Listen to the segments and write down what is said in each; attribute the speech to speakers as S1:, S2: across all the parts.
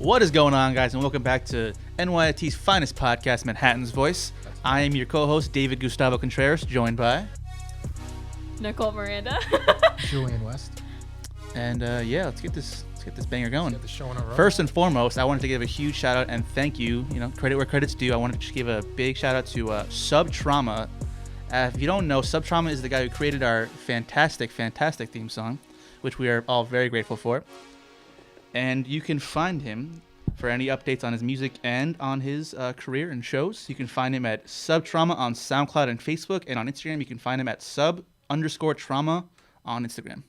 S1: What is going on, guys, and welcome back to NYIT's finest podcast, Manhattan's Voice. I am your co-host, David Gustavo Contreras, joined by
S2: Nicole Miranda.
S3: Julian West.
S1: And let's get this banger going.
S3: Get the show on a roll.
S1: First and foremost, I wanted to give a huge shout out and thank you. Credit where credit's due. I wanted to just give a big shout out to Subtrauma. If you don't know, Subtrauma is the guy who created our fantastic theme song, which we are all very grateful for. And you can find him for any updates on his music and on his career and shows. You can find him at Subtrauma on SoundCloud and Facebook, and on Instagram you can find him at sub_trauma on Instagram.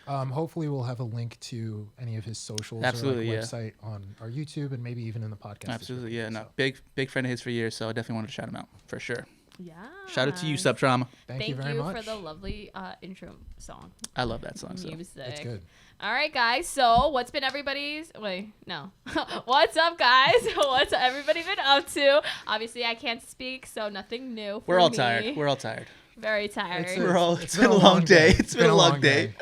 S3: Hopefully we'll have a link to any of his socials
S1: Absolutely,
S3: or website on our YouTube and maybe even in the podcast.
S1: Absolutely, yeah. No, big friend of his for years, so I definitely wanted to shout him out for sure.
S2: Yeah.
S1: Shout out to you, Subtrauma.
S3: Thank you very much
S2: for the lovely intro song.
S1: I love that song. So.
S2: Music.
S3: It's good.
S2: All right, guys. So what's been everybody's... Wait, no. What's up, guys? What's everybody been up to? Obviously, I can't speak, so nothing new for
S1: We're all
S2: me.
S1: tired. We're all tired.
S2: Very tired.
S1: It's been a long day. It's been a long day.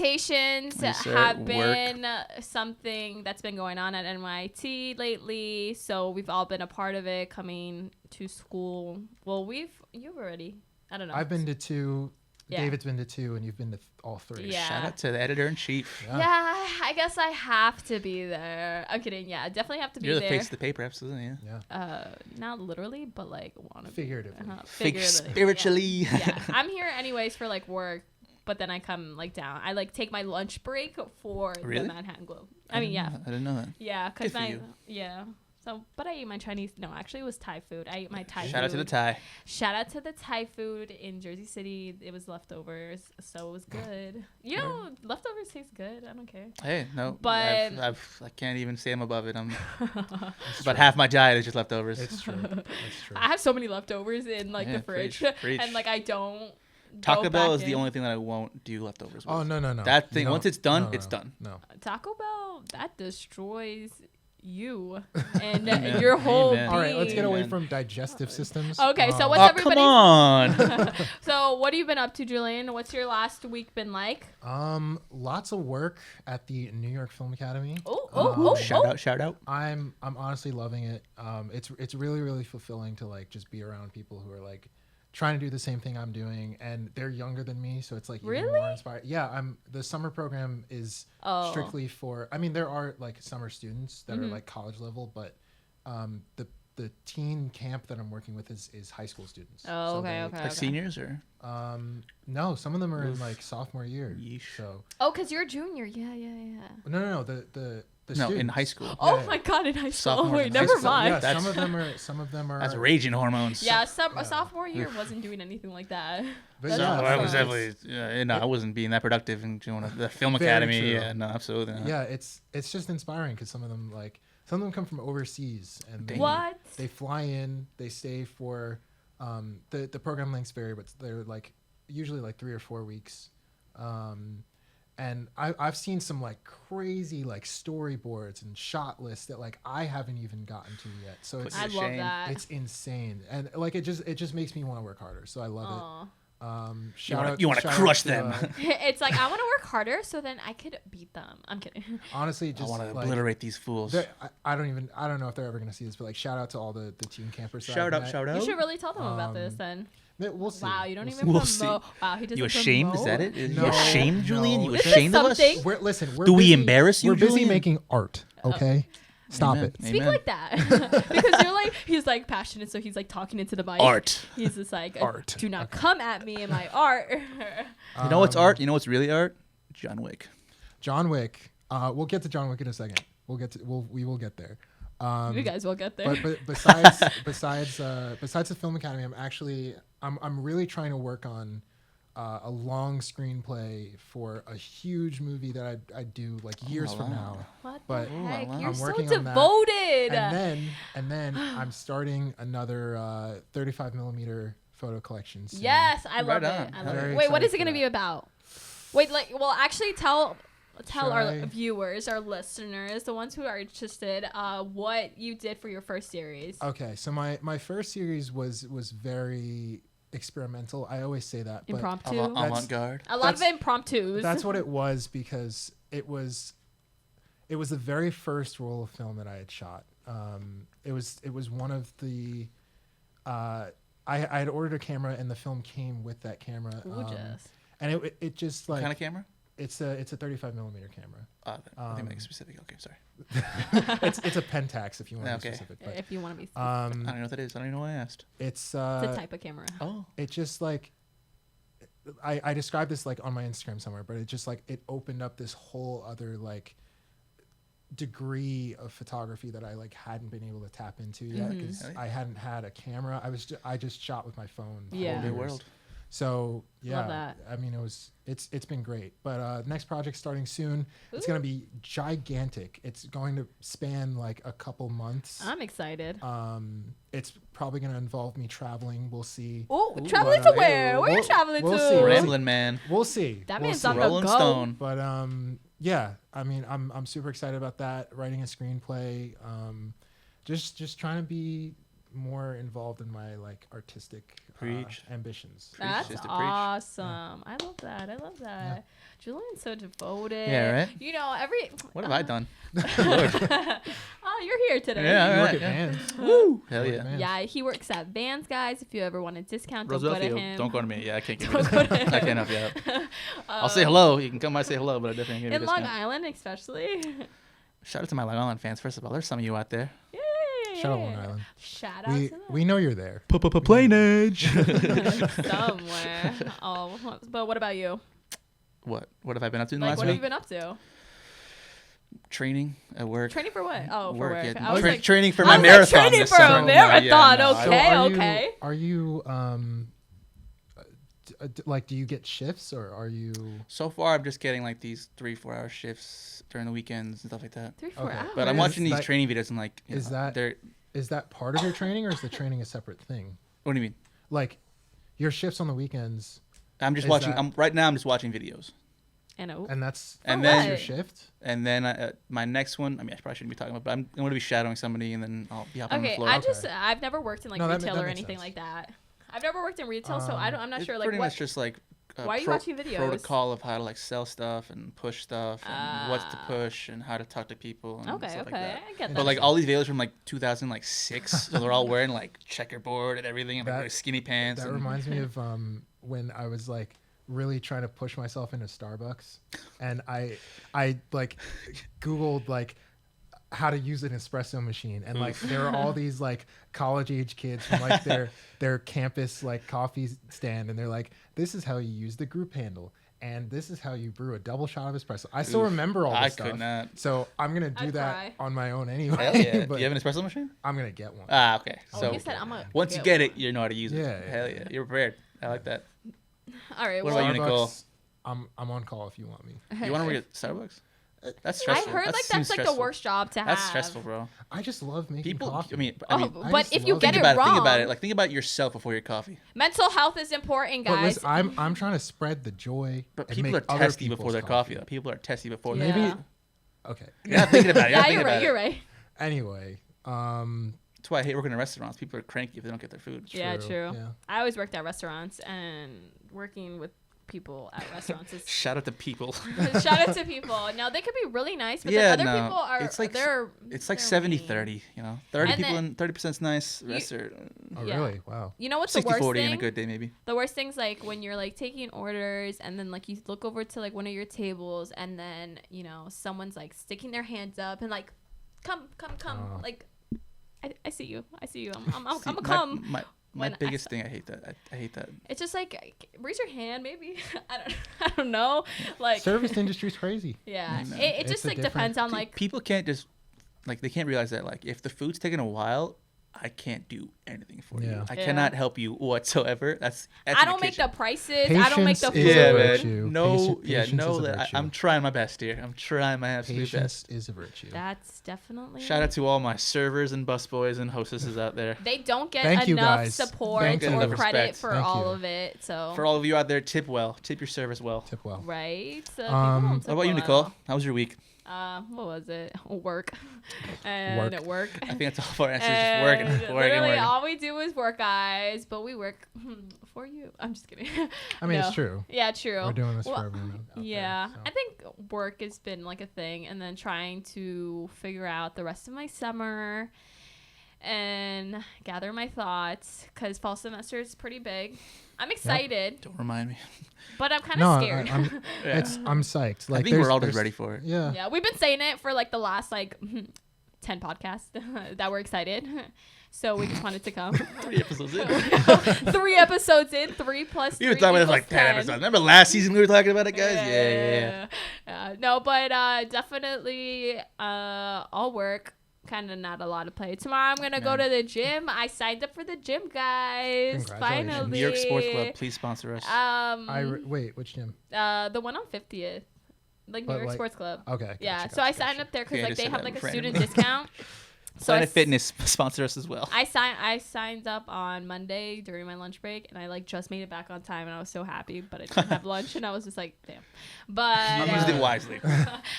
S2: Orientations
S1: Yes, sir.
S2: have
S1: Work.
S2: been something that's been going on at NYIT lately. So we've all been a part of it coming to school. Well, you've already, I don't know.
S3: I've been to 2.
S2: Yeah.
S3: David's been to 2, and you've been to all 3.
S2: Yeah.
S1: Shout out to the editor-in-chief.
S2: Yeah, I guess I have to be there. I'm kidding. Yeah, I definitely have to be
S1: You're the
S2: there.
S1: face of the paper, absolutely,
S3: Yeah.
S2: Not literally, but like wanna
S3: Figuratively.
S2: Figuratively.
S1: Spiritually.
S2: Yeah. I'm here anyways for like work, but then I come like down. I like take my lunch break for
S1: Really?
S2: the Manhattan Globe. I mean, yeah.
S1: I didn't know that.
S2: Yeah, because
S1: Good for you.
S2: yeah. So, but I ate my Chinese. No, actually, it was Thai food. I ate my Thai food.
S1: Shout out to the Thai.
S2: Shout out to the Thai food in Jersey City. It was leftovers, so it was good. You know, leftovers taste good. I don't care.
S1: Hey, no,
S2: But-
S1: I can't even say I'm above it. I'm about half my diet is just leftovers.
S3: It's true. It's true.
S2: I have so many leftovers in like
S1: Yeah,
S2: the fridge,
S1: preach.
S2: and like I don't.
S1: Taco
S2: go
S1: Bell
S2: back
S1: is the
S2: in.
S1: only thing that I won't do leftovers with.
S3: Oh, no.
S1: That thing,
S3: No,
S1: once it's done,
S3: no,
S1: it's
S3: no,
S1: done.
S3: No.
S2: Taco Bell that destroys you and
S1: Amen.
S2: your whole
S1: Amen.
S2: being.
S3: All right, let's get away
S1: Amen.
S3: from digestive systems.
S2: Okay, so what's
S1: Oh,
S2: everybody?
S1: come on.
S2: So what have you been up to, Julian? What's your last week been like?
S3: Lots of work at the New York Film Academy.
S1: Shout out.
S3: I'm honestly loving it. It's really, really fulfilling to like just be around people who are like trying to do the same thing I'm doing, and they're younger than me, so it's like even
S2: Really?
S3: more inspired. Yeah, the summer program is strictly for. I mean, there are like summer students that are like college level, but the teen camp that I'm working with is high school students.
S2: Oh,
S3: So
S2: okay,
S3: they-
S2: okay.
S1: Like seniors or?
S3: No, some of them are in
S1: Oof.
S3: like sophomore year.
S1: Yeesh.
S3: So
S2: Oh, because you're a junior. Yeah.
S3: no, the
S1: No,
S3: students.
S1: in high school.
S2: Oh
S3: Yeah.
S2: my God, in high school.
S1: Sophomores
S2: Wait,
S1: in high
S2: never
S1: school.
S2: mind.
S3: Yeah,
S1: That's-
S3: some of them are.
S1: That's raging hormones.
S2: Yeah,
S3: Yeah.
S2: sophomore year wasn't doing anything like that.
S3: But
S2: That's
S3: yeah,
S1: So
S2: awesome.
S1: I was
S3: it's-
S1: definitely, I wasn't being that productive in the film
S3: Very
S1: academy.
S3: true.
S1: Yeah, no, absolutely not.
S3: Yeah, it's just inspiring because some of them come from overseas and
S2: What?
S3: they fly in, they stay for the program lengths vary, but they're like usually like 3 or 4 weeks. And I've seen some like crazy like storyboards and shot lists that like I haven't even gotten to yet. So it's
S2: I
S1: It's a
S2: love
S1: shame.
S2: that.
S3: it's insane, and like it just makes me want to work harder. So I love
S2: Aw.
S3: it.
S1: You
S3: Shout
S1: wanna-
S3: out-
S1: you wanna
S3: shout out
S1: crush
S3: to,
S1: them.
S2: It's like I want to work harder so then I could beat them. I'm kidding.
S3: honestly,
S1: I
S3: just
S1: want to
S3: like,
S1: obliterate these fools.
S3: I don't know if they're ever gonna see this, but like shout out to all the teen campers. that
S1: Shout
S3: I've
S1: out,
S3: met.
S1: shout out.
S2: You should really tell them about this then.
S3: We'll see.
S2: Wow, you don't
S3: We'll
S2: even
S3: see.
S1: We'll
S2: promote.
S1: see.
S2: Wow, he doesn't
S1: You ashamed? Is that
S2: promote.
S1: it?
S3: No,
S1: You ashamed, Julian? You
S3: no.
S2: This is
S1: ashamed of us?
S2: something-
S3: We're
S1: Do we
S3: busy-
S1: embarrass you,
S3: We're busy
S1: Julian?
S3: making art. Okay, stop
S1: Amen.
S3: it.
S2: Speak
S1: Amen.
S2: like that because you're like he's like passionate, so he's like talking into the mic.
S1: Art.
S2: He's just like
S3: Art.
S2: Do not come at me in my art.
S1: You know what's art? You know what's really art? John Wick.
S3: John Wick. We'll get to John Wick in a second. We will get there.
S2: You guys will get there.
S3: But besides the Film Academy, I'm really trying to work on a long screenplay for a huge movie that I do like years from now.
S2: What
S3: but-
S2: the
S1: Ooh,
S2: heck?
S1: wow.
S2: You're
S3: I'm
S2: so
S3: working on that.
S2: devoted.
S3: And then I'm starting another 35 millimeter photo collection soon.
S2: Yes, I
S1: Right
S2: love it.
S1: on.
S2: I love
S3: Very
S2: it. Wait, what is it
S3: excited
S2: going to
S3: for
S2: be about? Wait, well, actually tell
S3: Should
S2: our
S3: I?
S2: viewers, our listeners, the ones who are interested, what you did for your first series.
S3: Okay, so my first series was very experimental. I always say that, but
S2: Impromptu.
S1: Avant-garde.
S2: A lot of
S3: that's-
S2: impromptus.
S3: that's what it was because it was it was the very first roll of film that I had shot. It was one of the. I had ordered a camera, and the film came with that camera.
S2: Gorgeous.
S3: And it just like
S1: What kind of camera?
S3: it's a 35 millimeter camera.
S1: I think make specific. Okay, sorry.
S3: It's a Pentax if you want to be
S1: Okay.
S3: specific. But,
S2: If you want to be,
S1: I don't know what that is. I don't even know why I asked.
S3: it's
S2: it's a type of camera.
S1: Oh.
S3: it just like I described this like on my Instagram somewhere, but it just like it opened up this whole other like degree of photography that I like hadn't been able to tap into yet because
S1: Mhm.
S3: I hadn't had a camera. I just shot with my phone. for
S2: Yeah.
S1: Whole new
S3: years.
S1: world.
S3: So yeah,
S2: Love that.
S3: I mean it's been great. But next project starting soon. It's gonna be gigantic. It's going to span like a couple months.
S2: I'm excited.
S3: It's probably gonna involve me traveling. We'll see.
S2: Oh,
S1: Ooh,
S2: traveling
S3: but,
S2: to where? Where you
S3: we'll-
S2: traveling
S3: we'll
S2: to?
S3: see.
S1: Rambling man.
S3: We'll see.
S2: That
S3: We'll
S2: man's
S3: see.
S2: on the
S1: Rolling
S2: go.
S1: Stone.
S3: But yeah, I mean, I'm super excited about that. Writing a screenplay, just trying to be more involved in my like artistic
S1: Preach.
S3: ambitions.
S1: Preach,
S2: That's
S1: sister, preach.
S2: awesome. I love that. I love that. Julian's so devoted.
S1: Yeah, right?
S2: You know, every.
S1: What have I done?
S2: Oh, you're here today.
S1: Yeah,
S3: You
S1: all
S3: work
S1: right,
S3: at
S1: yeah.
S3: Vans.
S1: Woo! Hell
S3: Work at
S1: yeah.
S3: Vans.
S2: Yeah, he works at Vans, guys. If you ever want a discount, don't go
S1: Roosevelt
S2: to
S1: Field.
S2: him.
S1: Don't go to me. Yeah, I can't give
S2: Don't
S1: you
S2: go
S1: a
S2: to
S1: discount. I
S2: him.
S1: can't help you out. I'll say hello. You can come by say hello, but I definitely can't give you
S2: In
S1: a
S2: Long
S1: discount.
S2: Island, especially.
S1: Shout out to my Long Island fans. First of all, there's some of you out there.
S2: Yay!
S3: Shout out Long Island.
S2: Shout out
S3: We
S2: to them.
S3: we know you're there.
S1: Plainage.
S2: Somewhere. Oh, but what about you?
S1: What have I been up to in the
S2: Like,
S1: last
S2: what have you
S1: week?
S2: been up to?
S1: Training at work.
S2: Training for what? Oh, for work.
S1: Yeah.
S2: I was like,
S1: training for
S2: I
S1: my
S2: was like,
S1: marathon.
S2: training
S1: this
S2: for a
S1: summer.
S2: marathon,
S1: No,
S2: okay.
S3: Are you like do you get shifts or are you?
S1: So far, I'm just getting like these 3-4 hour shifts during the weekends and stuff like that.
S2: 3-4
S3: Okay.
S2: hours.
S1: But I'm
S3: Is
S1: watching these
S3: that-
S1: training videos and like, you
S3: is
S1: know,
S3: that-
S1: they're.
S3: Is that part of your training or is the training a separate thing?
S1: What do you mean?
S3: Like your shifts on the weekends
S1: I'm just
S3: Is
S1: watching.
S3: that-
S1: Right now, I'm just watching videos.
S2: And
S3: and that's
S1: And
S3: that's
S1: then-
S3: your
S2: what?
S3: shift.
S1: And then my next one, I mean, I probably shouldn't be talking about, but I'm going to be shadowing somebody, and then I'll be hopping on the
S2: Okay,
S1: floor.
S2: I've never worked in like
S3: No, that
S2: retail
S3: that
S2: or
S3: makes
S2: anything
S3: sense.
S2: like that. I've never worked in retail, so I'm not
S1: It's
S2: sure like
S1: pretty
S2: what.
S1: much just like
S2: Why are you watching videos?
S1: protocol of how to like sell stuff and push stuff and what to
S2: Ah.
S1: push and how to talk to people and
S2: Okay,
S1: stuff
S2: okay,
S1: like that.
S2: I get that.
S1: But like all these videos from like 2006, so they're all wearing like checkerboard and everything and like
S3: That-
S1: really skinny pants.
S3: That
S1: and
S3: reminds me of when I was like really trying to push myself into Starbucks, and I like Googled like how to use an espresso machine, and like there are all these like college age kids from like their campus like coffee stand, and they're like, this is how you use the group handle, and this is how you brew a double shot of espresso. I still
S1: Oof,
S3: remember all this
S1: I
S3: stuff.
S1: could not.
S3: So I'm gonna do
S2: I'd
S3: that
S2: cry.
S3: on my own anyway.
S1: Hell yeah. Do
S3: but
S1: you have an espresso machine?
S3: I'm gonna get one.
S1: Ah, okay.
S2: Oh,
S1: So
S2: you said I'm a.
S1: once you get it, you know how to use it.
S3: Yeah, yeah,
S1: Hell yeah. You're prepared. I like that.
S2: All right.
S1: What
S2: Well,
S1: about you, Nicole?
S3: Starbucks, I'm on call if you want me.
S1: You want to work at Starbucks? That's
S2: I
S1: stressful.
S2: heard
S1: That
S2: like
S1: seems
S2: that's like the
S1: stressful.
S2: worst job to have.
S1: That's stressful, bro.
S3: I just love making
S1: People,
S3: coffee.
S1: I mean,
S2: Oh,
S3: I
S2: but
S3: just
S2: if you
S3: love
S2: get
S1: think
S2: it
S1: about
S2: wrong,
S1: Think about it. Like think about yourself before your coffee.
S2: mental health is important,
S3: But
S2: guys.
S3: listen, I'm trying to spread the joy.
S1: But
S3: and
S1: people
S3: make
S1: are
S3: other
S1: testy before
S3: people's
S1: their coffee. Though. People are testy before.
S2: Yeah.
S3: Maybe. Okay.
S1: You're not thinking about it.
S2: yeah,
S1: You're
S2: you're
S1: not
S2: right.
S1: thinking
S2: You're
S1: about it.
S2: right.
S3: Anyway,
S1: That's why I hate working in restaurants. People are cranky if they don't get their food.
S2: Yeah, true.
S3: Yeah.
S2: I always worked at restaurants, and working with people at restaurants is
S1: Shout out to people.
S2: shout out to people. Now they could be really nice, but
S1: Yeah,
S2: then other
S1: no.
S2: people are
S1: It's like-
S2: they're
S1: It's like
S2: they're
S1: 70-30,
S2: mean.
S1: you know? 30
S2: And
S1: people
S2: then-
S1: and 30%'s nice.
S2: You-
S1: Rest are
S3: Oh,
S2: Yeah.
S3: really? Wow.
S2: You know what's the worst
S1: 60-40
S2: thing?
S1: in a good day, maybe.
S2: The worst thing's like when you're like taking orders and then like you look over to like one of your tables and then you know someone's like sticking their hands up and like come
S3: Oh.
S2: like I see you I'm
S1: See,
S2: a come.
S1: My
S2: when I
S1: biggest thing, I hate that. I hate that.
S2: It's just like raise your hand maybe. I don't know like
S3: Service industry's crazy.
S2: yeah
S1: No.
S2: it
S3: It's
S2: just
S3: a
S2: like
S3: different-
S2: depends on
S1: See,
S2: like
S1: people can't just, like, they can't realize that, like, if the food's taking a while, I can't do anything for you.
S3: Yeah.
S1: I
S2: Yeah.
S1: cannot help you whatsoever. That's
S2: I don't make the prices. I don't make the
S3: Patience
S2: food.
S3: is a
S1: Yeah,
S3: virtue.
S1: man. No,
S3: Patience
S1: yeah,
S3: is
S1: know
S3: a
S1: that
S3: virtue.
S1: I'm trying my best here. I'm trying my absolute
S3: Patience
S1: best.
S3: is a virtue.
S2: That's definitely.
S1: Shout out to all my servers and busboys and hostesses out there.
S2: They don't get
S3: Thank you,
S2: enough
S3: guys.
S2: support
S3: Thank
S1: you.
S2: or
S1: Enough
S2: credit
S1: respect.
S2: for
S3: Thank
S2: all
S3: you.
S2: of it. So
S1: For all of you out there, tip well. Tip your service well.
S3: Tip well.
S2: right. So people
S3: Um,
S2: don't
S1: What
S2: tip
S1: about you,
S2: well at
S1: Nicole?
S2: all.
S1: How was your week?
S2: What was it? Work. And
S3: Work.
S2: work.
S1: I think that's all of our answers. Just working,
S2: And
S1: working,
S2: literally
S1: working.
S2: all all we do is work, guys. But we work for you. I'm just kidding.
S3: I mean,
S2: No.
S3: it's true.
S2: Yeah, true.
S3: We're doing this
S2: Well,
S3: for everyone out
S2: yeah,
S3: there, so.
S2: I think work has been like a thing, and then trying to figure out the rest of my summer and gather my thoughts because fall semester is pretty big. I'm excited,
S1: Don't remind me.
S2: but I'm kind
S3: No,
S2: of scared.
S3: I'm psyched. Like,
S1: I think we're all just
S3: there's-
S1: ready for it.
S3: Yeah.
S2: Yeah, we've been saying it for like the last like 10 podcasts that we're excited. So we just wanted to come.
S1: 3 episodes in.
S2: 3 episodes in, 3 plus 3
S1: We were talking about it for like
S2: equals
S1: 10
S2: 10.
S1: episodes. Remember last season we were talking about it, guys? Yeah.
S2: No, but definitely I'll work. Kind of not a lot of play. Tomorrow I'm going to go to the gym. I signed up for the gym, guys.
S3: Congratulations.
S2: Finally.
S1: New York Sports Club, please sponsor us.
S3: Wait, which gym?
S2: The one on 50th. Like New
S3: But,
S2: York
S3: like-
S2: Sports Club.
S3: Okay.
S2: Yeah,
S3: gotcha,
S2: so I
S3: gotcha,
S2: signed
S3: gotcha.
S2: up there because
S1: Yeah,
S2: like
S1: just
S2: they
S1: said
S2: have
S1: that
S2: like a
S1: randomly.
S2: student discount. So
S1: Planet Fitness sponsor us as well.
S2: I signed up on Monday during my lunch break, and I like just made it back on time, and I was so happy. But I didn't have lunch, and I was just like, damn. But
S1: You used it wisely.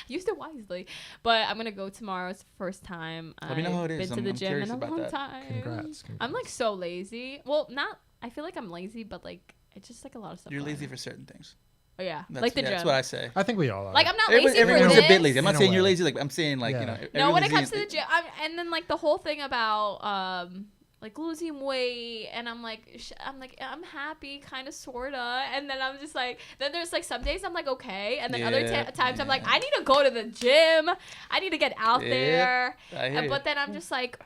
S2: used it wisely. But I'm gonna go tomorrow. It's the first time
S1: Let me know how it
S2: I've
S1: is.
S2: been to the
S1: I'm
S2: gym
S1: curious
S2: in a
S1: about
S2: long
S1: that.
S2: time.
S3: Congrats.
S2: I'm like so lazy. Well, not. I feel like I'm lazy, but like it's just like a lot of stuff.
S1: You're
S2: going
S1: lazy
S2: on.
S1: for certain things.
S2: Oh yeah,
S1: That's,
S2: like the
S1: yeah,
S2: gym.
S1: That's what I say.
S3: I think we all are.
S2: Like I'm not lazy
S1: Everyone's
S2: for
S1: a
S2: this.
S1: bit lazy. I'm not
S3: In a
S1: saying you're
S3: way.
S1: lazy. Like I'm saying, like
S3: Yeah.
S1: you know.
S2: No, when it
S1: everyone's
S2: comes to the
S1: lazy.
S2: gym, and then like the whole thing about like losing weight, and I'm like I'm happy, kind of, sorta, and then I'm just like, then there's like some days I'm like okay, and then other
S1: Yeah,
S2: times I'm like
S1: yeah.
S2: I need to go to the gym, I need to get out
S1: Yep,
S2: there,
S1: I hear you.
S2: but then I'm just like,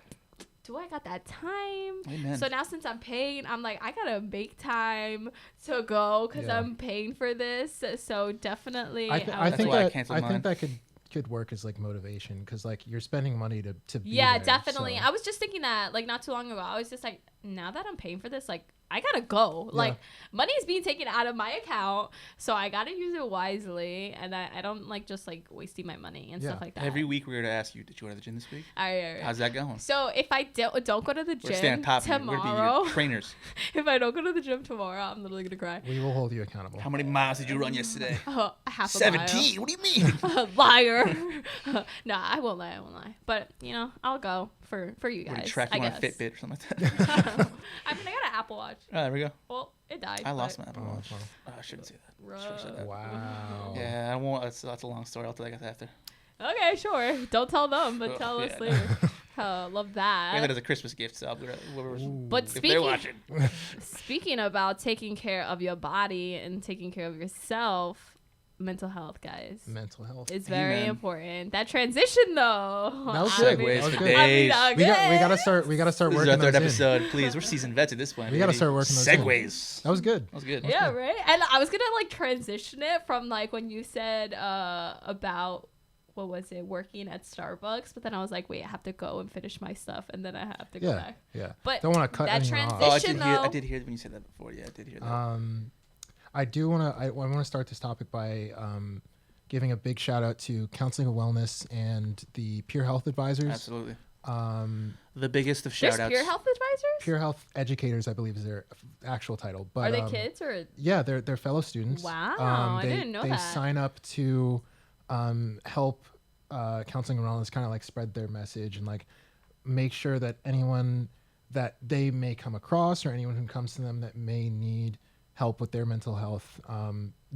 S2: do I got that time?
S1: Amen.
S2: So now since I'm paying, I'm like I gotta make time to go because
S3: Yeah.
S2: I'm paying for this. So definitely,
S3: I
S2: was
S1: That's
S3: think
S1: why I
S3: that
S1: canceled mine.
S3: think that could work as like motivation because like you're spending money to be
S2: yeah,
S3: there,
S2: definitely.
S3: so-
S2: I was just thinking that like not too long ago. I was just like, now that I'm paying for this, like I gotta go. Like money is being taken out of my account, so I gotta use it wisely, and I don't like just like wasting my money and stuff
S3: Yeah.
S2: like that.
S1: Every week we're gonna ask you, did you go to the gym this week?
S2: I
S1: How's that going?
S2: So if I don't go to the
S1: We're staying on
S2: gym
S1: top of you. We're gonna be
S2: tomorrow,
S1: your trainers.
S2: if I don't go to the gym tomorrow, I'm literally gonna cry.
S3: We will hold you accountable.
S1: How many miles did you run yesterday?
S2: Half a
S1: 17. What do you mean?
S2: mile. Liar. No, I won't lie. But you know, I'll go for you
S1: We're
S2: guys.
S1: track
S2: I
S1: you on a
S2: guess.
S1: Fitbit or something like that.
S2: I mean, I got an Apple Watch.
S1: Oh, there we go.
S2: Well, it died.
S1: I lost my
S2: but-
S1: Apple
S3: Oh,
S1: Watch.
S3: wow.
S1: Oh, I shouldn't say that.
S2: Bruh.
S1: Should've said that.
S3: Wow.
S1: Yeah, I won't. That's a long story. I'll tell you guys after.
S2: Okay, sure. Don't tell them, but
S1: Oh,
S2: tell us
S1: yeah.
S2: later. Love
S1: Maybe that
S2: that.
S1: as a Christmas gift. So I'll go to whoever's.
S2: But
S1: If they're watching.
S2: speaking about taking care of your body and taking care of yourself, mental health, guys,
S3: Mental health.
S2: is very
S1: Amen.
S2: important. That transition, though.
S3: That was
S2: I
S3: good.
S2: mean-
S1: Segues
S3: That was
S1: for
S3: good.
S1: days.
S3: We gotta start. We gotta start
S1: This is
S3: working
S1: our third
S3: those in.
S1: episode. Please, we're seasoned vets at this point.
S3: We gotta
S1: baby.
S3: start working those in.
S1: Segues.
S3: That was good.
S1: That was good.
S2: Yeah, right. And I was gonna like transition it from like when you said about what was it, working at Starbucks, but then I was like, wait, I have to go and finish my stuff, and then I have to go
S3: Yeah.
S2: back.
S3: Yeah.
S2: But
S3: Don't want to cut
S2: that
S3: anyone off.
S1: Oh, I
S2: transition,
S1: did hear. I
S2: though-
S1: did hear when you said that before. Yeah, I did hear that.
S3: I do want to. I want to start this topic by giving a big shout out to Counseling and Wellness and the Peer Health Advisors.
S1: Absolutely.
S3: Um,
S1: The biggest of
S2: there's
S1: shout outs.
S2: peer health advisors.
S3: Peer Health Educators, I believe, is their actual title. But
S2: Are they kids or?
S3: Yeah, they're fellow students.
S2: Wow, I
S3: they,
S2: didn't know
S3: they
S2: that.
S3: sign up to help counseling and wellness kind of like spread their message and like make sure that anyone that they may come across or anyone who comes to them that may need help with their mental health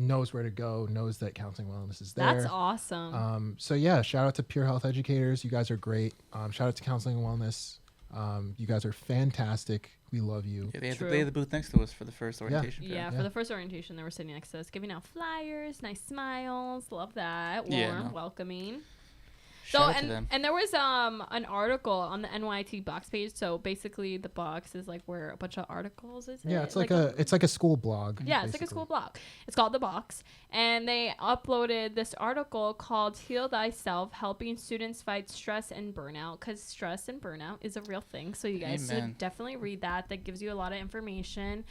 S3: knows where to go, knows that counseling and wellness is there.
S2: That's awesome.
S3: So yeah, shout out to Peer Health Educators. You guys are great. Shout out to Counseling and Wellness. You guys are fantastic. We love you.
S1: Yeah, they had,
S2: True.
S1: they had the booth next to us for the first orientation. fair.
S2: Yeah,
S3: Yeah.
S2: for the first orientation, they were sitting next to us, giving out flyers, nice smiles. Love that. Warm,
S1: Yeah, no.
S2: welcoming.
S1: Shout out to them.
S2: And there was an article on the NYIT box page. So basically, the box is like where a bunch of articles is.
S3: Yeah,
S2: it?
S3: it's like a school blog.
S2: Yeah, it's like a
S3: basically.
S2: school blog. It's called The Box. And they uploaded this article called Heal Thyself, Helping Students Fight Stress and Burnout, because stress and burnout is a real thing. So you guys
S1: Amen.
S2: should definitely read that. That gives you a lot of information.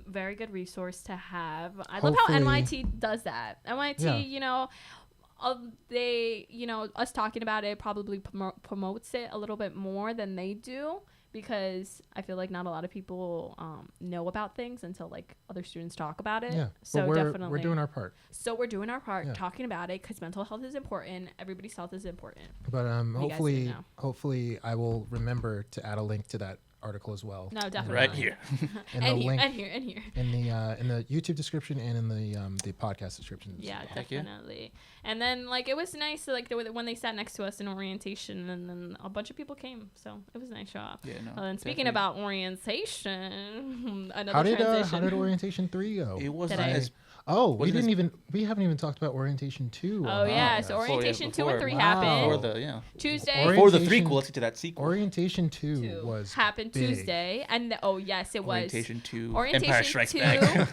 S2: Very good resource to have. I love how
S3: Hopefully-
S2: NYT does that. NYT,
S3: Yeah.
S2: you know, they, you know, us talking about it probably promotes it a little bit more than they do, because I feel like not a lot of people know about things until like other students talk about it.
S3: Yeah,
S2: So
S3: but we're
S2: definitely
S3: doing our part.
S2: So we're doing our part,
S3: Yeah.
S2: talking about it, because mental health is important. Everybody's health is important.
S3: But
S2: guys didn't know.
S3: hopefully I will remember to add a link to that article as well.
S2: No, definitely.
S1: Right here.
S3: And
S2: and
S3: the link
S2: and here.
S3: in the YouTube description and in the podcast description. as
S2: Yeah,
S3: well.
S2: definitely. And then like it was nice, like when they sat next to us in orientation, and then a bunch of people came, so it was a nice show up.
S1: Yeah, no.
S2: And speaking about orientation, another
S3: How
S2: transition.
S3: did orientation 3 go?
S1: It wasn't
S2: Today.
S1: as
S3: we haven't even talked about orientation 2.
S2: Oh yeah, so orientation 2 and 3 happened
S1: before
S2: Tuesday.
S1: before the
S3: Orientation-
S1: 3. Let's get to that sequel.
S3: Orientation 2 was
S2: happened
S3: big.
S2: Tuesday, and oh yes, it was
S1: Orientation 2.
S2: Orientation
S1: Empire Strikes
S2: 2.
S1: Back.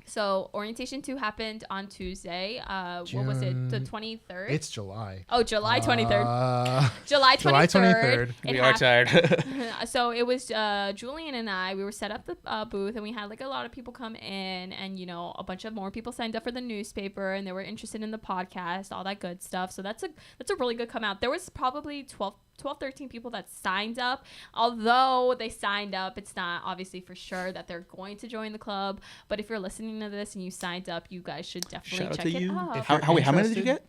S2: So orientation 2 happened on Tuesday. What was it? The 23rd.
S3: It's July.
S2: Oh, July 23rd. July 23rd.
S3: July 23rd.
S2: It
S1: We are tired.
S2: So it was Julian and I. We were set up the booth, and we had like a lot of people come in, and a bunch of more people signed up for the newspaper, and they were interested in the podcast, all that good stuff. So that's a really good come out. There was probably 12, 13 people that signed up. Although they signed up, it's not obviously for sure that they're going to join the club. But if you're listening to this and you signed up, you guys should definitely
S1: Shout out
S2: check
S1: to
S2: it
S1: you.
S2: out.
S3: If
S1: How many did you get?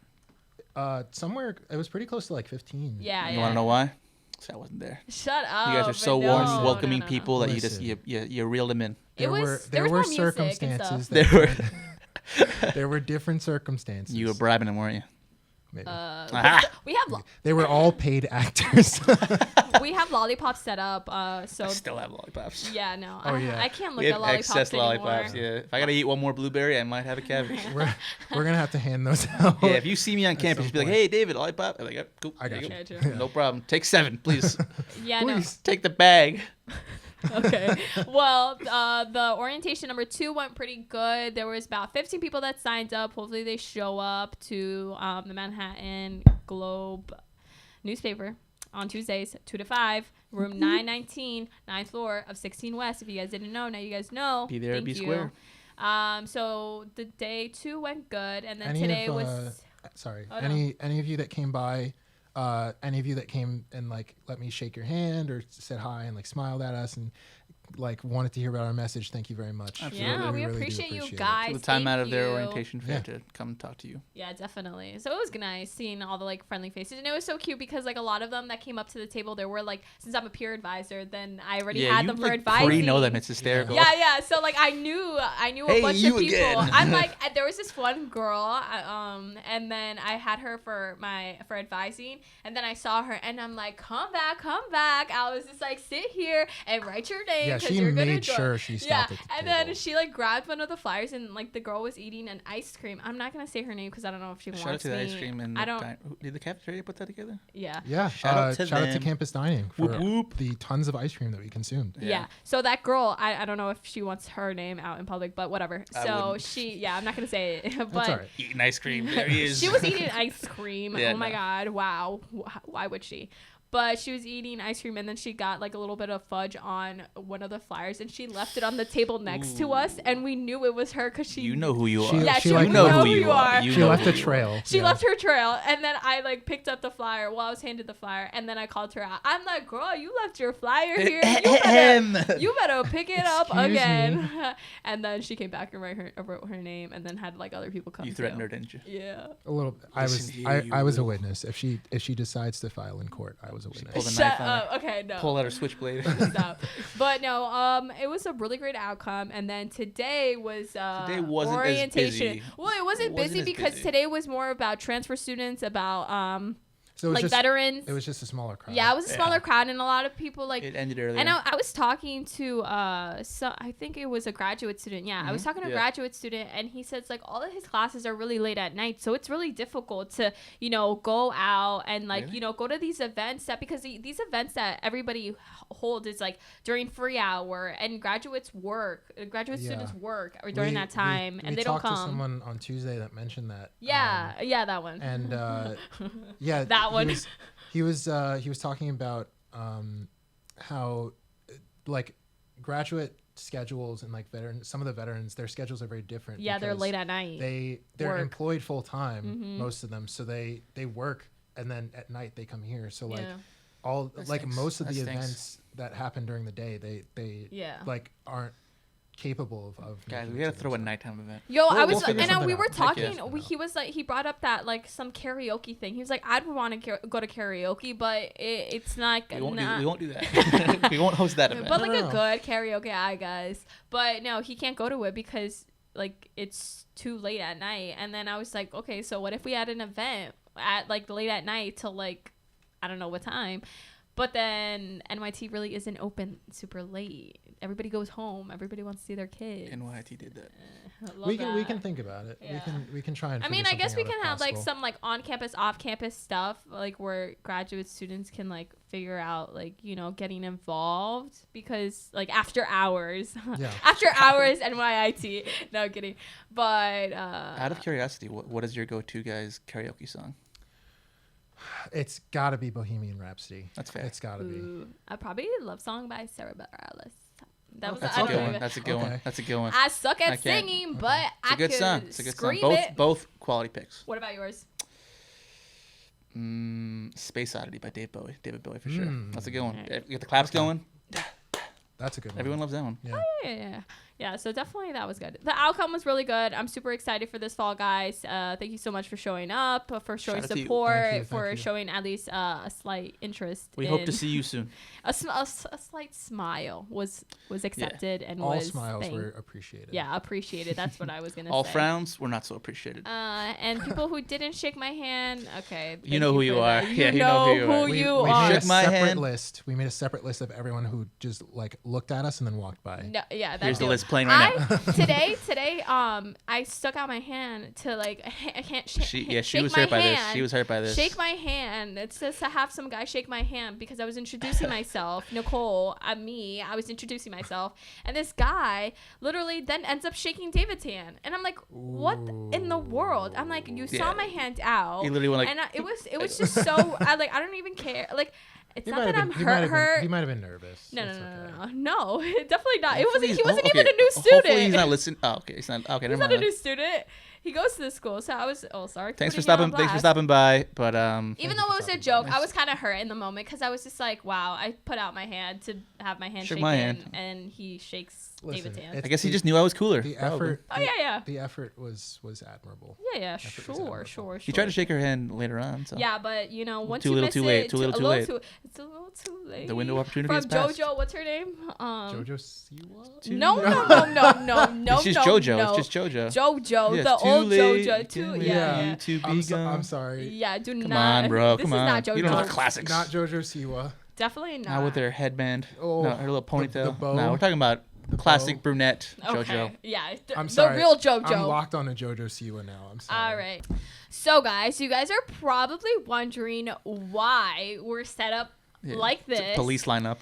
S3: Somewhere it was pretty close to like 15.
S2: Yeah,
S1: You
S2: yeah.
S1: want to know why? 'Cause I wasn't there.
S2: Shut up.
S1: You guys are so
S2: no,
S1: warm,
S2: no,
S1: welcoming
S2: no.
S1: people that
S3: Listen.
S1: you reeled them in.
S2: There
S3: There
S2: was
S3: were
S2: more music and
S3: circumstances.
S2: stuff.
S1: There were.
S3: There were different circumstances.
S1: You were bribing them, weren't you?
S3: Maybe.
S1: Aha.
S2: We have
S3: They were all paid actors.
S2: we have lollipops set up. So
S1: I still have lollipops.
S2: yeah, no,
S3: Oh, yeah.
S2: I can't look
S1: We
S2: at
S1: have
S2: lollipops
S1: excess
S2: anymore.
S1: lollipops. Yeah. If I gotta eat one more blueberry, I might have a cavity.
S3: we're gonna have to hand those out.
S1: Yeah. If you see me on campus,
S3: some
S1: just be like,
S3: point.
S1: "Hey, David, lollipop." I'm like, "Yep, cool.
S3: I
S1: there
S3: got
S1: you
S3: you.
S1: go."
S2: Gotcha.
S1: No problem. Take 7, please.
S2: Yeah,
S3: Please.
S1: Take the bag.
S2: no. Okay. Well, the orientation number 2 went pretty good. There was about 15 people that signed up. Hopefully, they show up to the Manhattan Globe newspaper on Tuesdays, 2 to 5, room 919, 9th floor of 16 West. If you guys didn't know, now you guys know.
S1: Be there,
S2: Thank
S1: be
S2: you.
S1: square.
S2: So the day 2 went good, and then
S3: Any
S2: today
S3: of,
S2: was.
S3: sorry.
S2: Oh, no.
S3: Any of you that came by, any of you that came and like let me shake your hand or said hi and like smiled at us and like wanted to hear about our message, thank you very much.
S1: Absolutely.
S2: Yeah, we
S3: really do
S2: appreciate you
S3: it.
S2: guys.
S1: The time out
S2: Thank
S1: of their
S2: you.
S1: orientation fair
S3: Yeah.
S1: to come talk to you.
S2: Yeah, definitely. So it was nice seeing all the like friendly faces, and it was so cute because like a lot of them that came up to the table, there were like, since I'm a peer advisor, then I already had
S1: you
S2: them for
S1: like
S2: advising.
S1: already know them. It's hysterical.
S2: Yeah. So like I knew
S1: Hey,
S2: a bunch
S1: you
S2: of people.
S1: again.
S2: I'm like, there was this one girl, and then I had her for advising, and then I saw her, and I'm like, come back. I was just like, sit here and write your name.
S3: Yeah,
S2: 'cause
S3: she
S2: you're gonna
S3: made
S2: join.
S3: sure she stopped
S2: Yeah,
S3: at the
S2: and
S3: table.
S2: then she like grabbed one of the flyers, and like the girl was eating an ice cream. I'm not gonna say her name because I don't know if she
S1: Shout out
S2: wants
S1: to the
S2: me.
S1: ice cream and
S2: I don't.
S1: did the cafeteria put that together?
S2: Yeah.
S3: Yeah,
S1: Shout out to
S3: shout out to
S1: them.
S3: Campus Dining for
S1: Whoop, whoop.
S3: the tons of ice cream that we consumed.
S2: Yeah. So that girl, I don't know if she wants her name out in public, but whatever.
S1: I
S2: So
S1: wouldn't.
S2: I'm not gonna say it, but
S3: That's all right.
S1: Eating ice cream. There he is.
S2: she was eating ice cream.
S1: Yeah,
S2: Oh my
S1: no.
S2: god! Wow. Why would she? But she was eating ice cream, and then she got like a little bit of fudge on one of the flyers, and she left it on the table next to us, and we knew it was her because she.
S1: You know who you are.
S3: She-
S2: Yeah,
S3: she
S2: she
S3: like-
S1: you know
S2: know
S1: who you are. You
S3: She
S1: know
S3: left
S1: who
S3: a
S1: you are.
S3: trail.
S2: She
S3: yeah.
S2: left her trail, and then I like picked up the flyer. Well, I was handed the flyer, and then I called her out. I'm like, "Girl, you left your flyer here. You better pick it up
S3: Excuse
S2: again." And then she came back and wrote her name, and then had like other people come.
S1: You threatened
S2: too.
S1: her, didn't you?
S2: Yeah.
S3: A little.
S1: Listen here,
S3: I was a
S1: you.
S3: witness. If she decides to file in court, I was a witness.
S1: pulled a
S2: Shut
S1: knife on her.
S2: up. Okay, no.
S1: Pull out her switchblade.
S2: Stop. But no, it was a really great outcome. And then today was
S1: Today wasn't as
S2: orientation.
S1: busy.
S2: Well, it wasn't busy
S1: as
S2: because
S1: busy.
S2: today was more about transfer students, about
S3: So it was
S2: like
S3: just,
S2: veterans.
S3: It was just a smaller crowd.
S2: Yeah, it was a smaller
S1: Yeah.
S2: crowd, and a lot of people like.
S1: It ended earlier.
S2: And I was talking to so I think it was a graduate student. Yeah, I was talking to a
S1: Yeah.
S2: graduate student, and he says like all of his classes are really late at night, so it's really difficult to go out and like
S1: Really?
S2: go to these events because these events that everybody holds is like during free hour, and graduate students work or during that time, and they don't
S3: We talked to
S2: come.
S3: someone on Tuesday that mentioned that.
S2: Yeah, that one.
S3: And yeah,
S2: That one.
S3: He was talking about how like graduate schedules and like some of the veterans, their schedules are very different.
S2: Yeah, they're
S3: because
S2: late at night.
S3: They're
S2: Work.
S3: employed full time,
S2: Mhm.
S3: most of them, so they work and then at night they come here. So like
S2: Yeah.
S3: all
S1: That
S3: like
S1: stinks.
S3: most of
S1: That
S3: the
S1: stinks.
S3: events that happen during the day, they
S2: Yeah.
S3: like capable of
S1: Guys,
S3: making
S1: we
S3: it
S1: gotta
S3: to
S1: throw a
S3: them.
S1: nighttime event.
S2: Yo, I was,
S3: we'll figure
S2: and we
S3: something
S2: were
S3: out.
S2: talking.
S1: Heck
S2: He was like, he brought up that like some karaoke thing. He was like, I'd want to go to karaoke, but it's not.
S1: We won't do that. We won't host that event.
S2: But like
S3: No.
S2: a good karaoke, guys. But no, he can't go to it because like it's too late at night. And then I was like, okay, so what if we had an event at like late at night till like I don't know what time. But then NYT really isn't open super late. Everybody goes home. Everybody wants to see their kids.
S1: NYIT did that.
S3: We can think about it.
S2: Yeah.
S3: We can try and.
S2: I mean,
S3: figure
S2: I guess we
S3: something
S2: can
S3: out
S2: have
S3: if
S2: like
S3: possible.
S2: some like on campus, off campus stuff, like where graduate students can like figure out like, you know, getting involved because like after hours,
S3: Yeah.
S2: after hours NYIT. No I'm kidding. But
S1: Out of curiosity, what is your go-to guys karaoke song?
S3: It's got to be Bohemian Rhapsody.
S1: That's fair.
S3: It's got to be.
S2: ooh, I probably Love Song by Sarah Bareilles. That was
S1: That's
S2: I
S1: a
S2: don't
S1: good
S2: even-
S1: one. That's a good one.
S3: Okay.
S1: That's a good one.
S2: I suck
S1: I
S2: at
S1: can't-
S2: singing, but
S1: It's
S2: I
S1: a good
S2: could
S1: song. It's a good song.
S2: scream it.
S1: Both quality picks.
S2: What about yours?
S1: Space Oddity by David Bowie for sure.
S3: Mm.
S1: That's a good one.
S2: Alright.
S1: You get the claps going.
S3: That's a good one.
S1: Everyone loves that one.
S3: Yeah.
S2: Yeah, so definitely that was good. The outcome was really good. I'm super excited for this fall, guys. Thank you so much for showing up, for showing
S1: Shout out to you.
S2: support,
S3: Thank you,
S2: for
S3: thank you.
S2: showing at least a slight interest.
S1: We
S2: in,
S1: hope to see you soon.
S2: a slight smile was accepted and
S3: All
S2: was
S3: smiles
S2: thanked.
S3: were appreciated.
S2: Yeah, appreciated. That's what I was gonna
S1: All
S2: say.
S1: frowns were not so appreciated.
S2: And people who didn't shake my hand, okay.
S1: You
S2: thank
S1: know who
S2: for
S1: you
S2: that.
S1: are. Yeah, you know who you are.
S3: We
S2: you
S3: made
S2: are.
S3: a
S1: Shook my
S3: separate
S1: hand.
S3: list. We made a separate list of everyone who just like looked at us and then walked by.
S2: No, yeah, that's
S1: Here's the
S2: it.
S1: list playing right now.
S2: today, I stuck out my hand to like I can't
S1: She
S2: shake
S1: was
S2: my
S1: hurt by this.
S2: hand.
S1: She was hurt by this.
S2: Shake my hand. It's just to have some guy shake my hand because I was introducing myself. Nicole, I was introducing myself, and this guy literally then ends up shaking David's hand, and I'm like, what in the world? I'm like, you saw
S1: Yeah.
S2: my hand out,
S1: He literally went like,
S2: and it was just so I don't even care. Like, it's
S3: He
S2: not
S3: might
S2: that
S3: have
S2: I'm
S3: been. He might have
S2: hurt.
S3: been. He might have been nervous.
S2: No,
S3: It's okay.
S2: no, definitely not. It
S1: Hopefully
S2: wasn't. He wasn't
S1: okay.
S2: even a new student.
S1: Hopefully he's not listening. Oh, okay. He's not. Okay,
S2: He's
S1: never
S2: not a
S1: mind.
S2: new student. He goes to the school, so I was. Oh, sorry.
S1: Thanks for
S2: putting you on
S1: stopping. Thanks for
S2: blast.
S1: stopping by. But
S2: Even
S3: Thank
S2: though
S3: you
S2: it was
S3: for
S2: a
S3: stopping
S2: joke,
S3: by.
S2: I was kind of hurt in the moment because I was just like, wow. I put out my hand to have my hand
S1: Shook
S2: shaken,
S1: my hand.
S2: and he shakes
S3: Listen,
S2: David's hand.
S3: it's
S1: I guess he
S3: the-
S1: just knew I was cooler.
S3: The
S1: probably.
S3: effort.
S2: Oh yeah.
S3: The effort was admirable.
S2: Yeah,
S3: was
S2: sure.
S3: admirable.
S1: He tried to shake her hand later on. So
S2: Yeah, but you know, once
S1: Too
S2: you
S1: little,
S2: miss
S1: too late.
S2: it,
S1: Too little, too
S2: a
S1: late.
S2: It's a little too late.
S1: the window of opportunity
S2: From
S1: is past.
S2: JoJo, what's her name?
S3: Jojo Siwa.
S2: No.
S1: It's just JoJo.
S2: No.
S1: It's just JoJo.
S2: JoJo,
S1: Yeah,
S2: the
S1: it's too
S2: old
S1: late.
S2: JoJo,
S1: You
S2: too.
S1: can't
S2: Yeah,
S1: wait
S2: yeah.
S1: to be
S3: I'm
S1: gone.
S3: sorry.
S2: Yeah, do
S1: Come
S2: not.
S1: on, bro.
S2: This
S1: Come
S2: is
S1: on.
S2: not JoJo.
S1: You don't know the classics.
S3: Not Jojo Siwa.
S2: Definitely not.
S1: Not with her headband.
S3: Oh,
S1: no, her little ponytail.
S3: the bow.
S1: No, we're talking about
S3: The
S1: classic
S3: bow.
S1: brunette
S2: Okay.
S1: JoJo.
S2: Yeah,
S3: I'm
S2: the
S3: sorry.
S2: real JoJo.
S3: I'm locked on a Jojo Siwa now. I'm sorry.
S2: All right. So, guys, you guys are probably wondering why we're set up
S1: Yeah,
S2: like
S1: it's a
S2: this.
S1: Police lineup.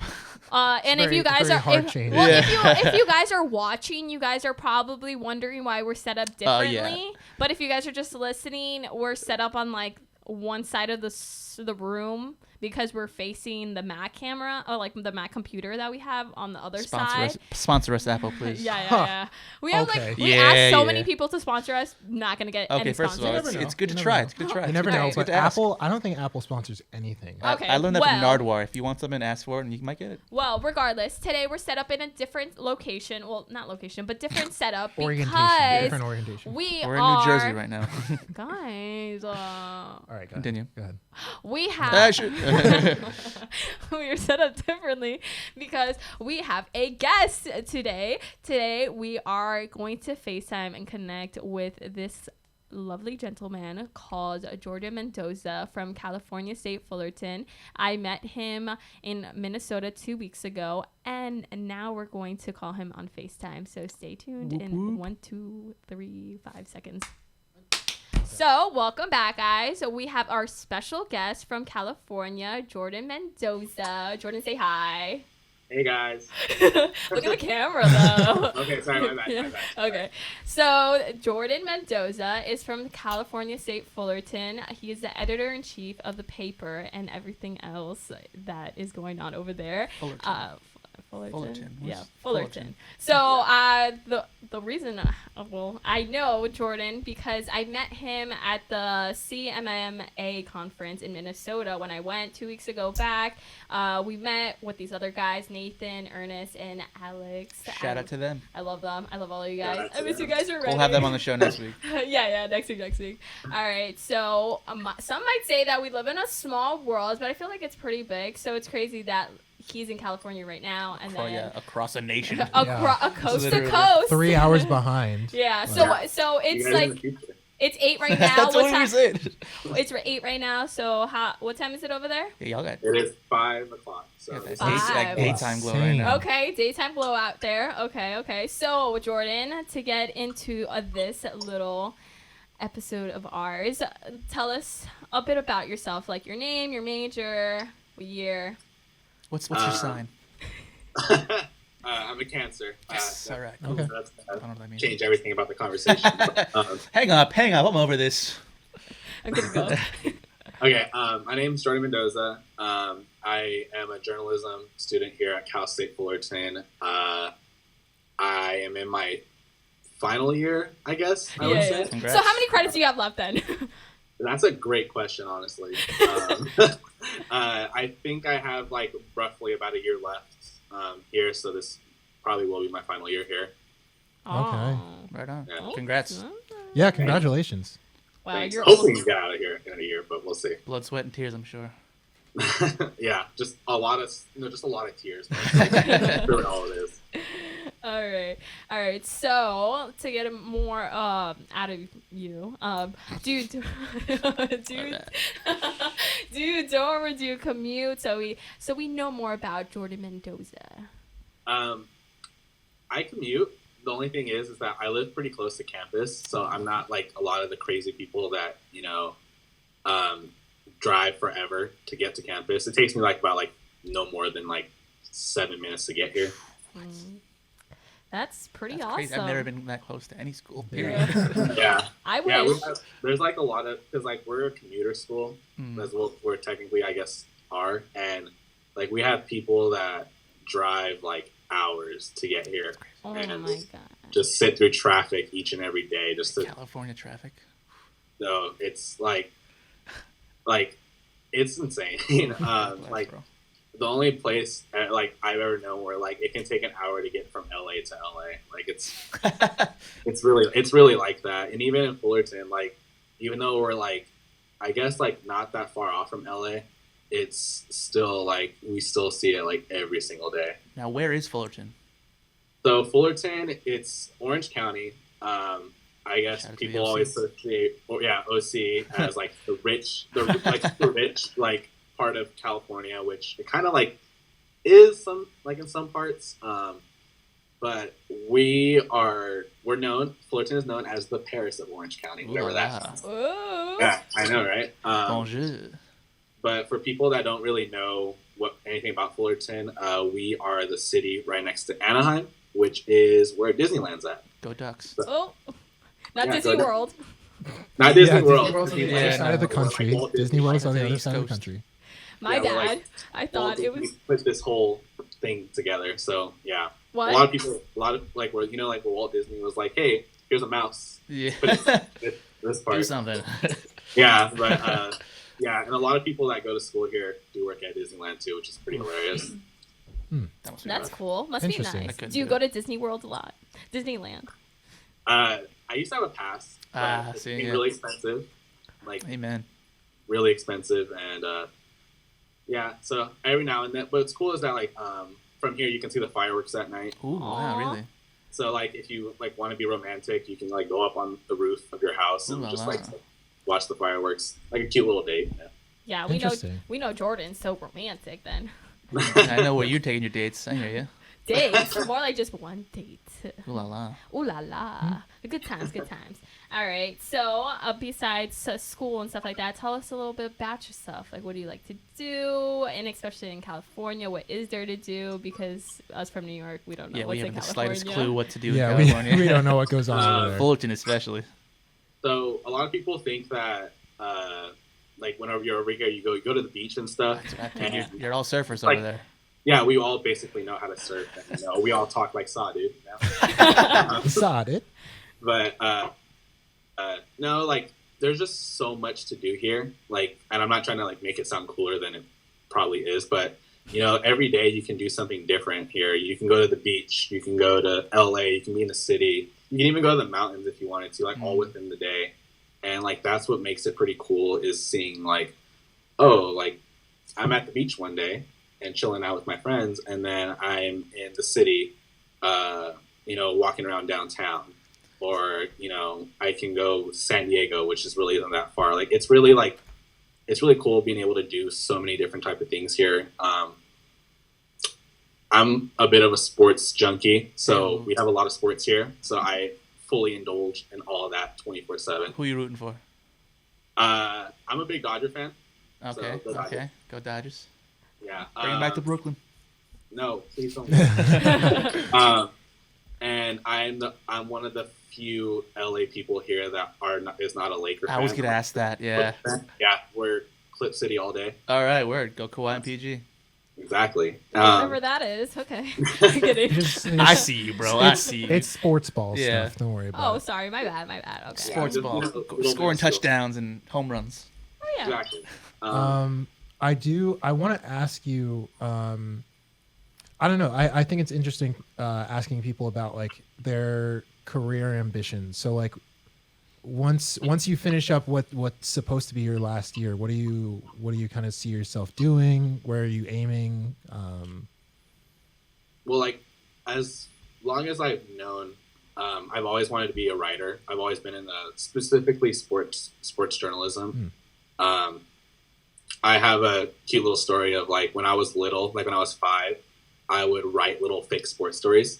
S2: And if you guys
S3: very
S2: are,
S3: heart-changing.
S2: well,
S1: Yeah.
S2: if you guys are watching, you guys are probably wondering why we're set up
S1: Oh,
S2: differently.
S1: yeah.
S2: But if you guys are just listening, we're set up on like one side of the room because we're facing the Mac camera or like the Mac computer that we have on the other side.
S1: Sponsor us, Apple, please.
S2: Yeah. We have
S3: Okay.
S2: like we
S1: Yeah,
S2: asked so
S1: yeah.
S2: many people to sponsor us. Not gonna get
S1: Okay,
S2: any
S1: first of all,
S2: sponsors.
S3: You never
S1: it's
S3: know.
S1: good to
S3: You
S1: try.
S3: never
S1: It's good to try.
S3: You never know,
S1: It's good
S3: but
S1: to ask.
S3: Apple. I don't think Apple sponsors anything.
S2: Okay,
S1: I learned that from
S2: well-
S1: Nardwar. If you want something, ask for it, and you might get it.
S2: Well, regardless, today we're set up in a different location. Well, not location, but different setup
S3: Orientation.
S2: because
S3: Different orientation.
S2: we
S1: We're in
S2: are
S1: New Jersey right now.
S2: guys.
S3: All right, go
S1: Continue.
S3: Ahead. Go ahead.
S2: We have
S1: Sure.
S2: we are set up differently because we have a guest today. Today we are going to FaceTime and connect with this lovely gentleman called Jordan Mendoza from California State Fullerton. I met him in Minnesota 2 weeks ago, and now we're going to call him on FaceTime. So stay tuned
S1: Whoop,
S2: in
S1: whoop.
S2: 1, 2, 3, 5 seconds. So, welcome back, guys. So we have our special guest from California, Jordan Mendoza. Jordan, say hi.
S4: Hey guys.
S2: Look at the camera, though.
S4: Okay, sorry, my bad. My bad.
S2: Okay. So, Jordan Mendoza is from California State Fullerton. He is the editor-in-chief of the paper and everything else that is going on over there.
S1: Fullerton. Fullerton.
S2: Yeah,
S1: What's
S2: Fullerton. So the reason, well, I know Jordan because I met him at the CMMA conference in Minnesota when I went 2 weeks ago back. We met with these other guys, Nathan, Ernest, and Alex.
S1: Shout out to them.
S2: I love them. I love all of you guys.
S4: Shout out
S2: I
S4: to
S2: miss you
S4: them.
S2: guys already.
S1: We'll have them on the show next week.
S2: yeah, next week. All right, so some might say that we live in a small world, but I feel like it's pretty big. So it's crazy that he's in California right now, and then
S1: Across a nation.
S2: a coast to
S1: Literally.
S2: coast.
S3: 3 hours behind.
S2: Yeah,
S3: Like-
S2: so
S4: You
S2: it's
S4: guys in
S2: like
S4: the future.
S2: it's 8 right now.
S1: That's
S2: What
S1: what we
S2: time?
S1: said.
S2: It's 8 right now. So what time is it over there?
S1: Yeah, y'all got
S4: It is 5 o'clock. So
S1: yeah,
S4: it's
S1: it's like
S2: Five.
S1: daytime glow right
S3: Insane.
S1: now.
S2: Okay, daytime glow out there. Okay. So, Jordan, to get into this little episode of ours, tell us a bit about yourself, like your name, your major, what year.
S1: What's your sign?
S4: I'm a Cancer.
S1: Yes. All right. Cool.
S3: Okay.
S4: That's
S1: I don't know what that means.
S4: change everything about the conversation.
S1: Hang up. I'm over this.
S2: I'm gonna go.
S4: Okay, my name is Jordan Mendoza. I am a journalism student here at Cal State Fullerton. I am in my final year, I guess I would say.
S1: Congrats.
S2: So, how many credits do you have left then?
S4: That's a great question, honestly. I think I have like roughly about a year left here, so this probably will be my final year here.
S2: Oh.
S1: Right on.
S4: Yeah.
S1: Congrats.
S3: Yeah, congratulations.
S2: Wow,
S4: Thanks.
S2: you're
S4: Hopefully
S2: old.
S4: you get out of here in a year, but we'll see.
S1: Blood, sweat, and tears, I'm sure.
S4: Yeah, just a lot of tears. That's all it is.
S2: All right. So to get more out of you, do you dorm or do you commute? So we know more about Jordan Mendoza.
S4: I commute. The only thing is that I live pretty close to campus, so I'm not like a lot of the crazy people that drive forever to get to campus. It takes me about no more than 7 minutes to get here.
S2: That's pretty
S1: That's
S2: awesome.
S1: crazy. I've never been that close to any school. Period.
S2: Yeah.
S4: Yeah,
S2: I
S4: yeah.
S2: wish.
S4: There's a lot of because we're a commuter school. That's what we're technically, I guess, are, and we have people that drive hours to get here.
S2: Oh
S4: and
S2: my god.
S4: just sit through traffic each and every day just to
S1: California traffic.
S4: no it's it's insane.
S1: Bro.
S4: The only place I've ever known where it can take an hour to get from LA to LA. It's really like that. And even in Fullerton, even though we're I guess not that far off from LA, it's still we still see it every single day.
S1: Now, where is Fullerton?
S4: So Fullerton, it's Orange County. I guess
S1: Shout out to
S4: people
S1: the OC.
S4: always associate, OC as the rich, the rich part of California, which it kind of is some in some parts. But we're known. Fullerton is known as the Paris of Orange County.
S1: Ooh
S4: Whatever
S1: la
S4: that
S1: la.
S4: is.
S2: Oh.
S4: Yeah, I know, right?
S1: Bonjour.
S4: But for people that don't really know anything about Fullerton, we are the city right next to Anaheim, which is where Disneyland's at.
S1: Go Ducks.
S2: Oh. Not
S4: Yeah,
S2: Disney
S4: so-
S2: World.
S4: Not Disney
S3: Yeah,
S4: World.
S3: Disney World's on the
S1: Yeah,
S3: other side of the
S1: no.
S3: country.
S4: Walt Disney
S3: Disney World's on the
S1: World's on the
S3: other side of the
S1: East Coast.
S3: country.
S2: My
S4: Yeah, we're
S2: bad. I thought it was
S4: we put this whole thing together. So yeah,
S2: what?
S4: a lot of people, where where Walt Disney was like, "Hey, here's a mouse."
S1: Yeah.
S4: This
S1: Do
S4: part,
S1: something.
S4: yeah, but yeah, and a lot of people that go to school here do work at Disneyland too, which is pretty hilarious.
S1: That must be
S2: That's
S1: rough.
S2: cool. Must be
S3: Interesting.
S1: I
S2: nice.
S1: couldn't
S2: Do you
S1: do
S2: go
S1: it.
S2: to Disney World a lot? Disneyland.
S4: I used to have a pass. But it
S1: see,
S4: became
S1: yeah.
S4: really expensive,
S1: Amen.
S4: really expensive, and yeah. So every now and then, but what's cool is that from here you can see the fireworks at night.
S1: Ooh, wow,
S2: Aw.
S1: really?
S4: So if you want to be romantic, you can go up on the roof of your house and
S1: Ooh la
S4: just
S1: la.
S4: watch the fireworks, a cute little date. Yeah.
S2: Yeah, we know
S3: Interesting.
S2: Jordan's so romantic then.
S1: I know where you're taking your dates. I hear you.
S2: Dates. More like just one date.
S1: Ooh la la.
S2: Ooh la la. Good times, good times. All right. So, besides school and stuff like that, tell us a little bit about yourself. What do you like to do? And especially in California, what is there to do? Because us from New York, we don't know
S1: Yeah,
S2: what's
S1: we
S2: in
S1: haven't the
S2: California.
S1: slightest clue what to do
S3: Yeah,
S1: in
S3: we,
S1: California.
S3: we don't know what goes on over there.
S1: Fullerton especially.
S4: So a lot of people think that whenever you're over here, you go to the beach and stuff.
S1: That's what I
S4: And
S1: figured. You're all surfers over there.
S4: yeah, we all basically know how to surf, and we all talk like Saw, dude.
S3: Saw it.
S4: But no, like there's just so much to do here. Like, and I'm not trying to like make it sound cooler than it probably is, but every day you can do something different here. You can go to the beach, you can go to LA, you can be in the city, you can even go to the mountains if you wanted to, like all within the day. And like that's what makes it pretty cool is seeing like, oh, like I'm at the beach one day and chilling out with my friends, and then I'm in the city, walking around downtown. Or, I can go San Diego, which is really isn't that far. Like it's really cool being able to do so many different type of things here. I'm a bit of a sports junkie, so we have a lot of sports here. So I fully indulge in all of that 24/7.
S1: Who are you rooting for?
S4: I'm a big Dodger fan.
S1: Okay,
S4: so
S1: okay. Go Dodgers.
S4: Yeah.
S1: Bring it back to Brooklyn.
S4: No, please don't. And I'm one of the few LA people here that is not a Laker fan.
S1: I was gonna ask that. Yeah.
S4: Yeah, we're Clip City all day.
S1: All right, word. Go Kawhi and PG.
S4: Exactly.
S2: Whatever that is. Okay. Kidding.
S1: I see you, bro. I see you.
S3: It's sports ball
S1: Yeah.
S3: stuff. Don't worry about it.
S2: Oh, sorry. My bad. Okay.
S1: Sports
S4: just,
S1: ball,
S4: little
S1: scoring
S4: bit of
S1: touchdowns and home runs.
S2: Oh, yeah.
S4: Exactly.
S3: I want to ask you, I don't know. I think it's interesting asking people about like their career ambitions. So like once you finish up what's supposed to be your last year, what do you kind of see yourself doing? Where are you aiming?
S4: Well, like as long as I've known, I've always wanted to be a writer. I've always been in specifically sports journalism. I have a cute little story of like when I was little, like when I was 5, I would write little fake sports stories,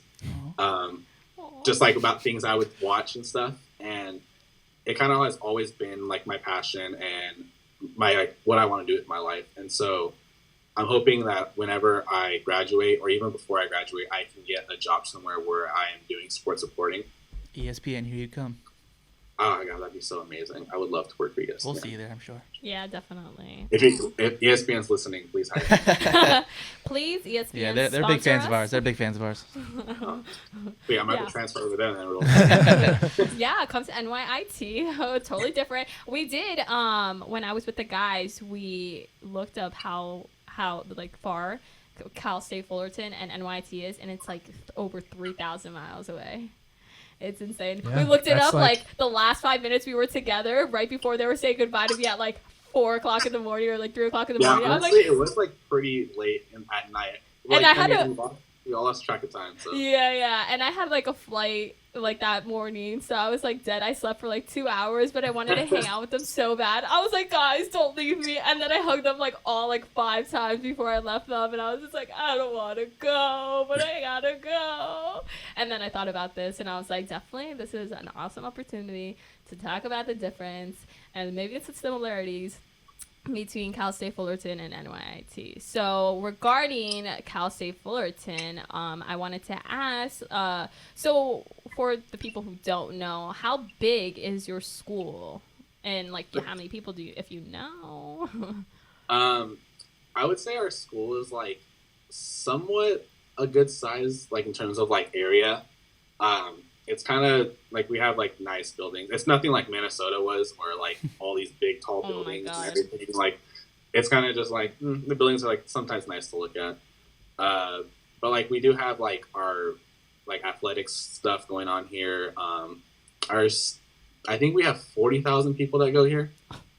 S4: just like about things I would watch and stuff. And it kind of has always been like my passion and my like what I want to do with my life. And so I'm hoping that whenever I graduate or even before I graduate, I can get a job somewhere where I am doing sports reporting.
S1: ESPN, here you come.
S4: Oh my god, that'd be so amazing! I would love to work for ESPN.
S1: We'll see you there, I'm sure.
S2: Yeah, definitely.
S4: If ESPN's listening, please hire me.
S2: Please, ESPN.
S1: Yeah, they're big fans of ours. They're big fans of ours.
S4: Yeah, I might have to transfer over there then.
S2: Yeah, come to NYIT. Oh, totally different. We did when I was with the guys, we looked up how like far Cal State Fullerton and NYIT is, and it's like over 3,000 miles away. It's insane.
S3: Yeah,
S2: we looked it up
S3: like
S2: the last 5 minutes we were together right before they were saying goodbye to me at like 4 o'clock in the morning or like 3 o'clock in the morning.
S4: Honestly, it was like pretty late at night. Like,
S2: and I had
S4: we all lost track of time. So.
S2: Yeah. And I had like a flight like that morning, so I was like dead. I slept for like 2 hours, but I wanted to hang out with them so bad. I was like, guys, don't leave me. And then I hugged them like all like 5 times before I left them, and I was just like, I don't want to go, but I gotta go. And then I thought about this, and I was like, definitely, this is an awesome opportunity to talk about the difference and maybe some similarities between Cal State Fullerton and NYIT. So regarding Cal State Fullerton, I wanted to ask, so for the people who don't know, how big is your school? And like how many people do you, if you know?
S4: I would say our school is like somewhat a good size, like in terms of like area. It's kind of like we have like nice buildings. It's nothing like Minnesota was, where like all these big tall buildings and everything. Like it's kind of just like the buildings are like sometimes nice to look at. But like we do have like our like athletics stuff going on here. I think we have 40,000 people that go here.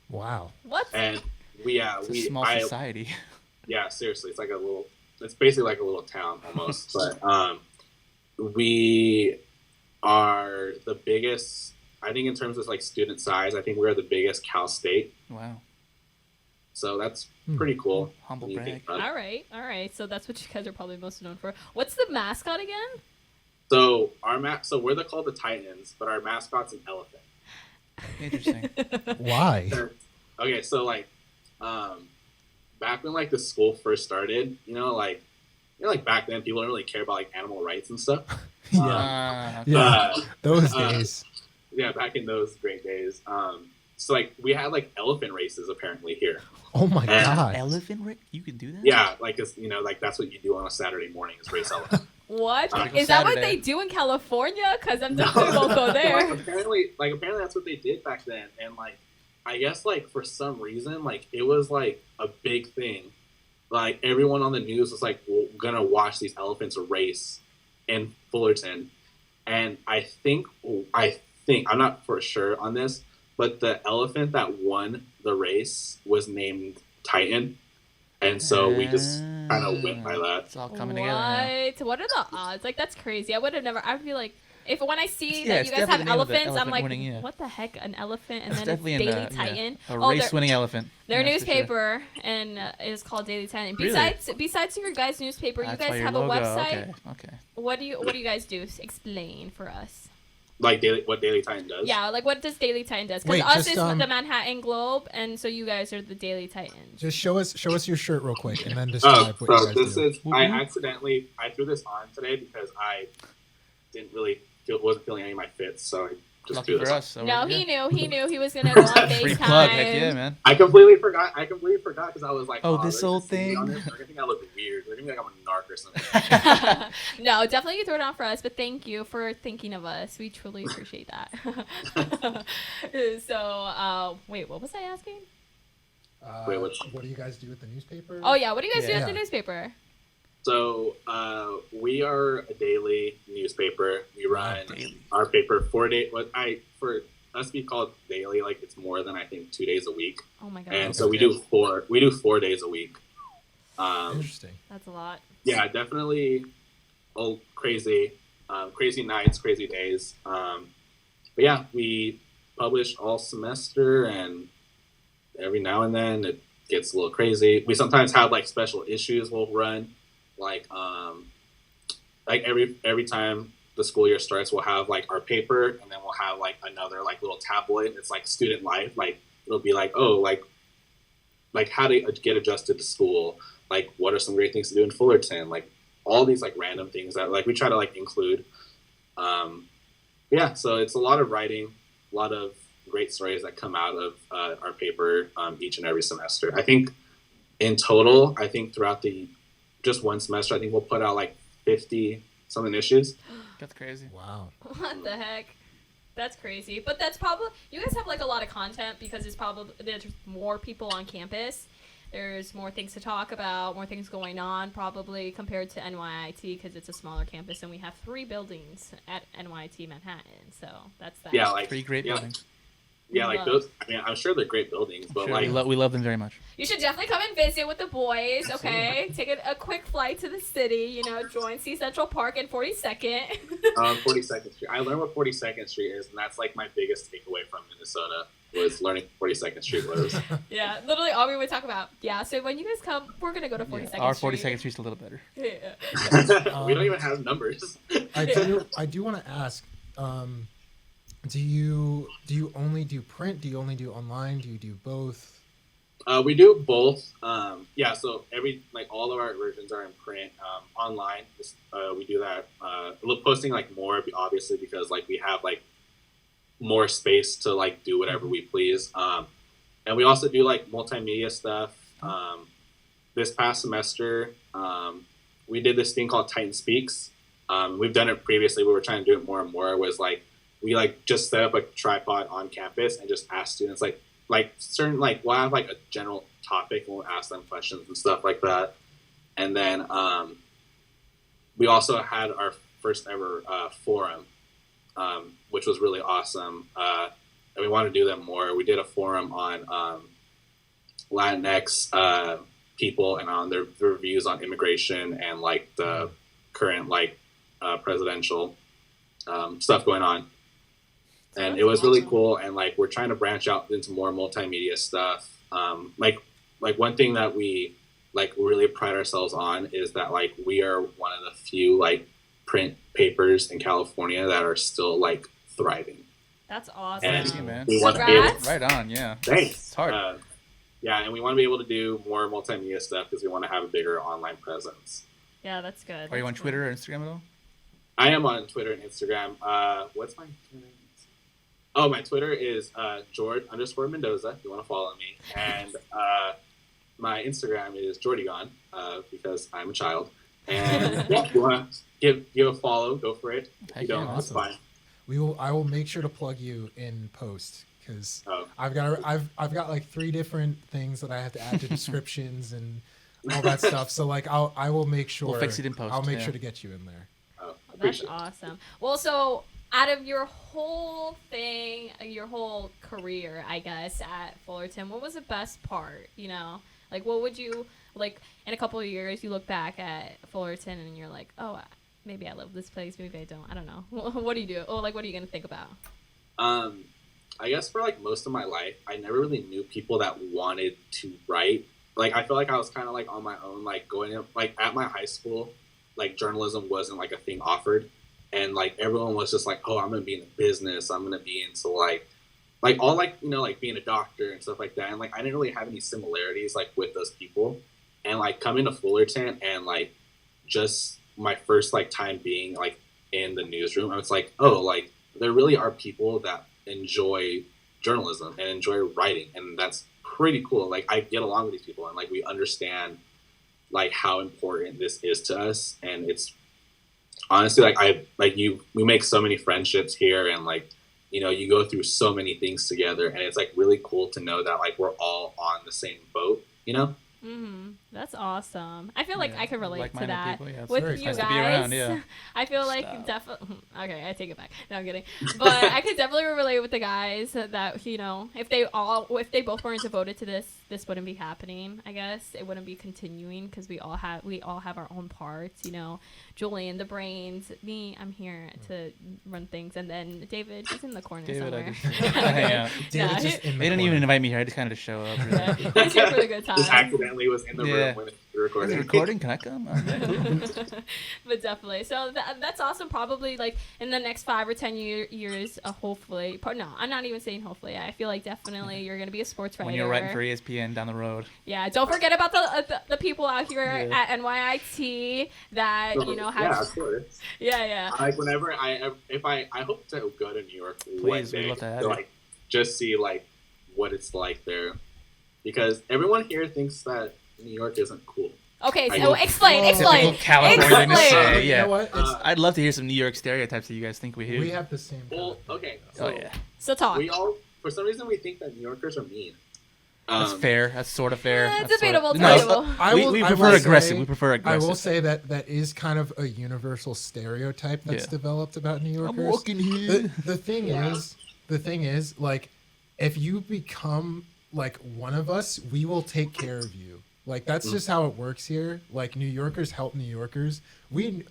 S3: Wow.
S2: What?
S4: And
S1: it's a small society.
S4: Yeah, seriously, it's basically like a little town almost. But we are the biggest, I think in terms of like student size, I think we're the biggest Cal State.
S1: Wow.
S4: So that's pretty cool.
S1: Humble brag.
S2: All right. So that's what you guys are probably most known for. What's the mascot again?
S4: So so we're called the Titans, but our mascot's an elephant.
S1: Interesting.
S3: Why?
S4: Okay, so like back when like the school first started, like back then people didn't really care about like animal rights and stuff.
S3: Yeah. Those days.
S4: Yeah, back in those great days. so like we had like elephant races apparently here.
S3: Oh my
S4: And-
S3: god.
S1: Elephant Rick? You can do that?
S4: Yeah, like it's, you know, like that's what you do on a Saturday morning is race elephant.
S2: What?
S4: Like
S2: Is that what
S1: Saturday.
S2: they do in California? Because I'm definitely won't go there.
S4: apparently that's what they did back then, and like I guess like for some reason like it was like a big thing. Like everyone on the news was like gonna watch these elephants race in Fullerton, and I think I'm not for sure on this, but the elephant that won the race was named Titan, and so we just kind of went by that.
S1: It's all coming together now.
S2: What are the odds? Like that's crazy. I would have never. I'd be like, when I see
S1: Yeah,
S2: that
S1: it's
S2: you guys have
S1: definitely the name of the
S2: elephants, I'm
S1: elephant
S2: like,
S1: winning, yeah.
S2: what the heck, an elephant? And
S1: It's
S2: then it's
S1: definitely
S2: Daily
S1: in
S2: Titan.
S1: a
S2: Oh,
S1: race-winning elephant.
S2: Their
S1: That's for sure.
S2: newspaper and is called Daily Titan.
S1: Really?
S2: Besides your guys' newspaper,
S1: That's
S2: you
S1: why
S2: guys
S1: your
S2: have a
S1: logo-
S2: website.
S1: Okay.
S2: What do you guys do? Explain for us.
S4: Like what Daily Titan does.
S2: Yeah, like what does Daily Titan does? Because
S3: Wait,
S2: us
S3: just,
S2: is the Manhattan Globe, and so you guys are the Daily Titans.
S3: Just show us your shirt real quick, and then
S4: Oh,
S3: describe what
S4: so
S3: you guys
S4: this
S3: do.
S4: is
S1: Mhm.
S4: I threw this on today because I wasn't feeling any of my fits, so I just
S1: Lucky
S4: threw
S1: for
S4: this on.
S1: us. So
S2: No,
S1: we're
S2: he
S1: good.
S2: knew he was gonna go on
S1: Free
S2: FaceTime.
S1: plug. Heck yeah, man.
S4: I completely forgot because I was like,
S1: Oh,
S4: they're
S1: this
S4: gonna
S1: old
S4: see me on
S1: thing.
S4: this. They're gonna think I look weird. They're gonna think I'm a narc or something.
S2: No, definitely you throw it on for us, but thank you for thinking of us. We truly appreciate that. So, wait, what was I asking?
S4: Wait, what?
S3: What do you guys do with the newspaper?
S2: Oh yeah, what do you guys do
S1: Yeah.
S2: with the newspaper?
S4: So we are a daily newspaper. We run
S1: daily.
S4: our paper 4 days. For us to be called daily, like it's more than I think 2 days a week,
S2: Oh my god,
S4: and so we do 4 days a week.
S3: Interesting.
S2: that's a lot.
S4: Yeah, definitely. Crazy nights, crazy days. But yeah, we publish all semester, and every now and then it gets a little crazy. We sometimes have like special issues we'll run, like every time the school year starts, we'll have like our paper, and then we'll have like another like little tabloid. It's like student life. Like it'll be like, oh, like how to get adjusted to school. Like what are some great things to do in Fullerton? Like all these like random things that like we try to like include. Yeah, so it's a lot of writing, a lot of great stories that come out of our paper each and every semester. I think in total, throughout just one semester, I think we'll put out like 50 something issues.
S1: That's crazy.
S3: Wow.
S2: What the heck? That's crazy. But that's probably you guys have like a lot of content because there's more people on campus. There's more things to talk about, more things going on probably compared to NYIT because it's a smaller campus and we have 3 buildings at NYIT Manhattan. So that's that.
S4: Yeah, like
S1: 3 great
S4: yeah,
S1: buildings.
S4: yeah, like those. I mean, I'm sure they're great buildings, but
S1: Sure,
S4: like
S1: we love them very much.
S2: You should definitely come and visit with the boys, okay? Take a quick flight to the city, join C Central Park and 42nd.
S4: 42nd Street. I learned what 42nd Street is, and that's like my biggest takeaway from Minnesota was learning 42nd Street was.
S2: Yeah, literally all we would talk about. Yeah, so when you guys come, we're going to go to 42nd
S1: Our
S2: Street.
S1: 42nd Street's a little better.
S2: Yeah.
S4: We don't even have numbers.
S3: I do want to ask, do you only do print? Do you only do online? Do you do both?
S4: We do both. Yeah, so all of our versions are in print. Online, we do that. Posting like more, obviously, because like we have like more space to like do whatever we please. And we also do like multimedia stuff. This past semester, we did this thing called Titan Speaks. We've done it previously. We were trying to do it more and more. It was like we like just set up a tripod on campus and just ask students like certain like we'll have like a general topic and we'll ask them questions and stuff like that. And then we also had our first ever forum, which was really awesome. And we want to do them more. We did a forum on Latinx people and on their views on immigration and like the current like presidential stuff going on. And it was really cool. And like we're trying to branch out into more multimedia stuff. Like one thing that we like really pride ourselves on is that like we are one of the few like print papers in California that are still like thriving.
S2: That's awesome.
S4: And
S1: Thank you, man.
S4: we want to be able,
S2: Congrats.
S1: Right on, yeah.
S4: thanks.
S1: It's hard.
S4: Yeah, and we want to be able to do more multimedia stuff because we want to have a bigger online presence.
S2: Yeah, that's good.
S1: Are you on
S2: That's
S1: Twitter or Instagram at all?
S4: I am on Twitter and Instagram. What's my Twitter? Oh, my Twitter is Jord_Mendoza. If you want to follow me, and my Instagram is Jordygon because I'm a child. And yeah, if you want to give a follow, go for it. If you don't,
S3: awesome.
S4: that's fine.
S3: I will make sure to plug you in post because
S4: Oh.
S3: I've got like 3 different things that I have to add to descriptions and all that stuff. So like I will make sure
S1: We'll fix it in post.
S3: I'll make sure to get you in there.
S4: Oh,
S2: That's
S4: appreciate it.
S2: awesome. Well, so out of your whole thing, your whole career, I guess, at Fullerton, what was the best part? You know, like what would you like in a couple of years? You look back at Fullerton and you're like, oh, maybe I love this place, maybe I don't. I don't know. What do you do? Oh, like what are you gonna think about?
S4: I guess for like most of my life, I never really knew people that wanted to write. Like I feel like I was kind of like on my own, like going up, like at my high school, like journalism wasn't like a thing offered, and like everyone was just like, oh, I'm gonna be in the business, I'm gonna be into like all like like being a doctor and stuff like that, and like I didn't really have any similarities like with those people, and like coming to Fullerton and like just my first like time being like in the newsroom, I was like, oh, like there really are people that enjoy journalism and enjoy writing, and that's pretty cool. Like I get along with these people and like we understand like how important this is to us, and it's honestly like we make so many friendships here, and like you go through so many things together, and it's like really cool to know that like we're all on the same boat.
S2: That's awesome. I feel like I could relate to that
S1: people, yeah,
S2: with you
S1: nice
S2: guys.
S1: to be around, yeah.
S2: I feel like definitely. Okay, I take it back. No, I'm kidding. But I could definitely relate with the guys that if they both weren't devoted to this wouldn't be happening. I guess it wouldn't be continuing because we all have our own parts. Julian, the brains. Me, I'm here to run things, and then David, he's in the corner somewhere.
S3: They
S1: didn't even invite me here. I just kind of show up. Really.
S2: Yeah, he's here for the good time.
S4: Just accidentally was in the room when the recording.
S1: Recording? Can I come?
S2: But definitely. So that's awesome. Probably like in the next 5 or 10 years, hopefully. No, I'm not even saying hopefully. I feel like definitely you're going to be a sports writer.
S1: When you're writing for ESPN down the road.
S2: Yeah. Don't forget about the people out here at NYIT that, have.
S4: Yeah, of course.
S2: Yeah.
S4: Like whenever I hope to go to New York
S1: Please,
S4: one day
S1: we'd love to have
S4: to
S1: you.
S4: like just see like what it's like there, because everyone here thinks that New York isn't cool.
S2: Okay, so explain.
S1: Typical California. Yeah.
S3: You know what?
S1: I'd love to hear some New York stereotypes that you guys think we hear.
S3: We have the same.
S4: Well, okay.
S1: Oh yeah.
S2: So talk.
S4: We all, for some reason, we think that New Yorkers are mean.
S1: That's fair. That's sort of fair.
S2: Yeah,
S1: That's
S2: debatable.
S1: No, we prefer aggressive. We prefer
S3: I
S1: aggressive.
S3: will say that is kind of a universal stereotype that's developed about New Yorkers.
S1: I'm walking here.
S3: The thing is, like, if you become like one of us, we will take care of you. Like that's just how it works here. Like New Yorkers help New Yorkers. We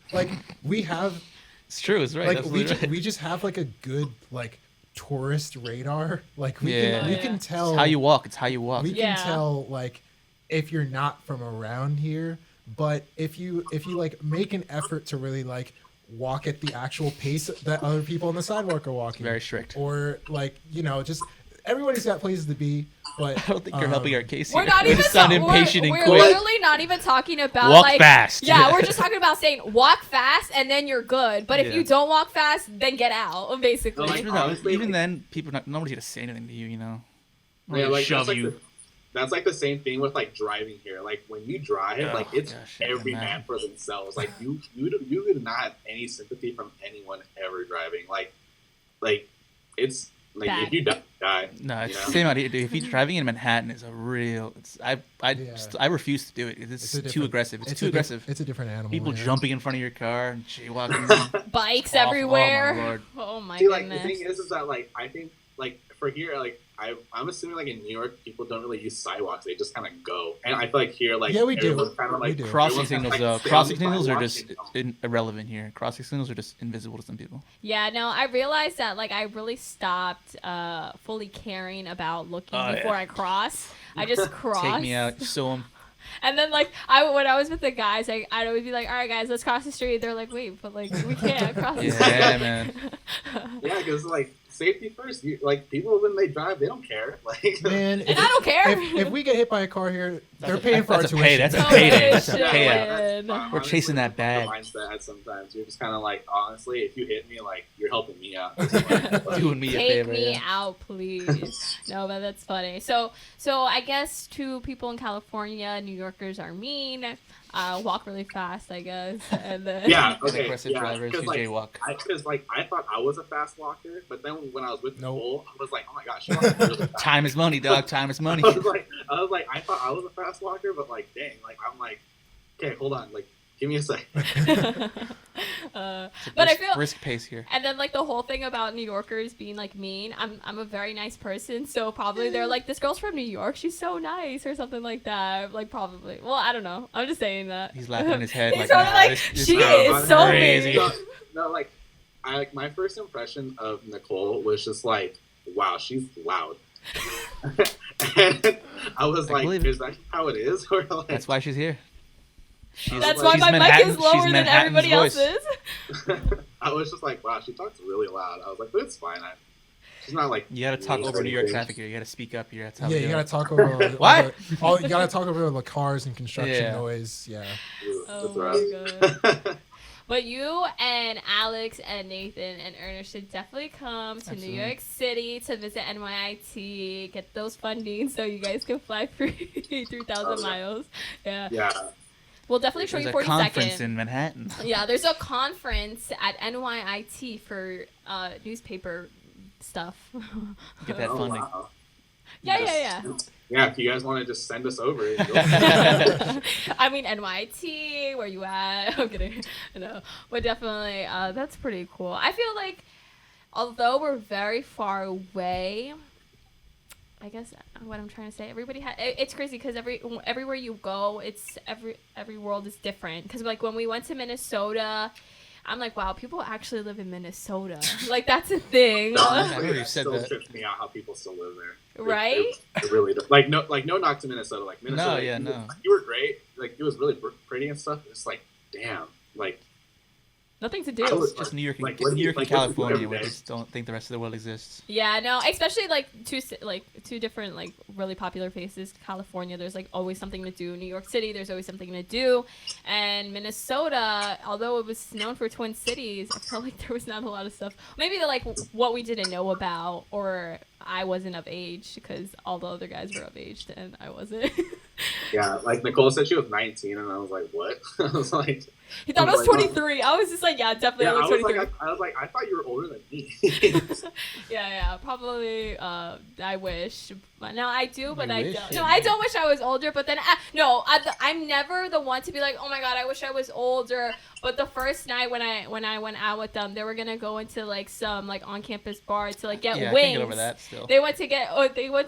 S3: have.
S1: It's true. It's right.
S3: Like we just have like a good like tourist radar. Like we can tell.
S1: It's how you walk. It's how you walk.
S3: We can tell like if you're not from around here, but if you like make an effort to really like walk at the actual pace that other people on the sidewalk are walking.
S1: Very strict.
S3: Or like just everybody's got places to be. But
S1: I don't think you're helping our case
S2: We're
S1: here.
S2: not even
S1: sound impatient and
S2: we're
S1: quick.
S2: literally not even talking about
S1: Walk
S2: like
S1: fast.
S2: Yeah, we're just talking about saying walk fast and then you're good. But if
S1: Yeah.
S2: you don't walk fast, then get out. Basically.
S4: Like,
S1: Even then, nobody's gonna say anything to you.
S4: Yeah, like
S1: shove
S4: that's
S1: you.
S4: That's like the same thing with like driving here. Like when you drive,
S1: Oh,
S4: like it's
S1: gosh, I
S4: every
S1: can
S4: man
S1: imagine.
S4: for themselves. Like you do not have any sympathy from anyone ever driving. Like it's like
S2: Bad.
S4: if you die.
S1: No, it's
S4: you know?
S1: the same idea. Dude. If you're driving in Manhattan, is a real. I refuse to do it. It's too aggressive. It's too aggressive.
S3: It's a different animal.
S1: People
S3: yeah.
S1: jumping in front of your car and jaywalking.
S2: Bikes
S1: Awful.
S2: everywhere.
S1: Oh, my Lord.
S2: Oh my
S4: See, like
S2: goodness.
S4: the thing is that like I think like for here like I'm assuming like in New York people don't really use sidewalks. They just kind of go. And I feel like here like
S3: Yeah, we do.
S4: Kind of, like,
S3: We do.
S1: Crossing
S4: everyone's kinda,
S1: signals,
S4: like,
S1: though.
S4: stay on
S1: Crossing
S4: the
S1: signals are
S4: sidewalk
S1: just
S4: and-
S1: irrelevant here. Crossing signals are just invisible to some people.
S2: Yeah, no, I realized that like I really stopped fully caring about looking before I cross. I just cross.
S1: Take me out, show 'em.
S2: And then like when I was with the guys, I'd always be like, all right guys, let's cross the street. They're like, wait, but like we can't cross the street.
S1: Yeah, man.
S4: Yeah, because like safety first. Like people when they drive, they don't care. Like
S3: Man,
S2: And I don't care.
S3: If we get hit by a car here, they're paying for our
S1: that's a
S3: tuition.
S1: pay. That's a
S2: Oh,
S1: payday. That's a
S2: shit.
S1: payout.
S2: Man.
S1: We're chasing that bag.
S4: Mindset sometimes you're just kind of like, honestly, if you hit me, like you're helping me out.
S1: Doing me a
S2: Take
S1: favor.
S2: me
S1: Yeah.
S2: out, please. No, but that's funny. So I guess to people in California, New Yorkers are mean. Walk really fast, I guess. And then
S4: Yeah,
S1: And
S4: okay.
S1: aggressive
S4: Yeah,
S1: drivers who jaywalk.
S4: because I thought I was a fast walker, but then when I was with
S3: Nope.
S4: Nicole, I was like, oh my gosh, she walks really fast.
S1: Time is money, dog. Time is money.
S4: I was like, I thought I was a fast walker, but like, dang, like I'm like, okay, hold on, like, give me a sec.
S2: but I feel
S1: brisk pace here.
S2: and then like the whole thing about New Yorkers being like mean, I'm a very nice person, so probably they're like, this girl's from New York, she's so nice or something like that. Like probably. Well, I don't know. I'm just saying that.
S1: He's laughing in his head.
S2: He's
S1: like,
S2: probably
S1: nah,
S2: like,
S1: this
S2: she
S1: girl
S2: is so
S1: crazy.
S2: mean.
S4: No, like, my first impression of Nicole was just like, wow, she's loud. And I was
S1: I
S4: like,
S1: believe it.
S4: is that how it is? Or like,
S1: That's why she's here.
S2: That's
S4: like-
S2: why my mic is lower than
S1: Manhattan's
S2: everybody
S1: voice.
S2: else's.
S4: I was just like, wow, she talks really loud. I was like, but it's fine. She's not like.
S1: You gotta talk
S4: mean
S1: over
S4: or
S1: New York
S4: anything.
S1: traffic here. You gotta speak up here. That's how
S3: Yeah,
S1: we
S3: you
S1: do
S3: gotta
S1: it.
S3: talk over
S1: What?
S3: you gotta talk over the cars and construction
S1: Yeah.
S3: noise. Yeah.
S4: Ooh,
S2: Oh
S4: that's
S2: my
S4: rough.
S2: But you and Alex and Nathan and Ernest should definitely come to
S1: Absolutely.
S2: New York City to visit NYIT, get those funding so you guys can fly free 3,000 miles. Yeah.
S4: Yeah.
S2: We'll definitely show
S1: There's
S2: you
S1: a
S2: 40
S1: conference
S2: seconds.
S1: in Manhattan.
S2: Yeah, there's a conference at NYIT for newspaper stuff.
S1: Get that
S4: Oh,
S1: funding.
S4: wow.
S2: Yeah.
S4: Yeah, if you guys want to just send us over.
S2: I mean, NYT, where you at? I'm kidding. No, but definitely, that's pretty cool. I feel like, although we're very far away, I guess what I'm trying to say, everybody it's crazy because everywhere you go, it's every world is different. Because like when we went to Minnesota, I'm like, wow, people actually live in Minnesota. Like that's a thing.
S1: I remember you said
S4: still
S1: that.
S4: trips me out how people still live there.
S2: Right?
S4: It really does. Like no knock to Minnesota. Like Minnesota.
S1: No, yeah,
S4: you,
S1: no.
S4: You were great. Like it was really pretty and stuff. It's like, damn. Like
S2: Nothing to
S4: I
S2: do.
S4: was-
S1: Just New York,
S4: Like,
S1: and,
S4: what do
S1: New
S4: you-
S1: York and
S4: like, what do you do
S1: California,
S4: every
S1: where
S4: day?
S1: they just don't think the rest of the world exists.
S2: Yeah, no, especially like two different like really popular places. California, there's like always something to do. New York City, there's always something to do. And Minnesota, although it was known for Twin Cities, I felt like there was not a lot of stuff. Maybe like what we didn't know about, or I wasn't of age because all the other guys were of age and I wasn't.
S4: yeah. Like Nicole said she was 19, and I was like, what? I was like.
S2: He thought I was
S4: Like,
S2: 23. I was just like, yeah, definitely
S4: Yeah,
S2: I
S4: I
S2: was
S4: was
S2: 23.
S4: like, I was like, I thought you were older than me.
S2: Yeah, probably. I wish, but no, I do, but
S1: You
S2: I
S1: wish?
S2: don't. No, I don't wish I was older. But then, I'm never the one to be like, oh my god, I wish I was older. But the first night when I went out with them, they were gonna go into like some like on campus bar to like get
S1: Yeah, I
S2: wings.
S1: can't get over that still.
S2: They went to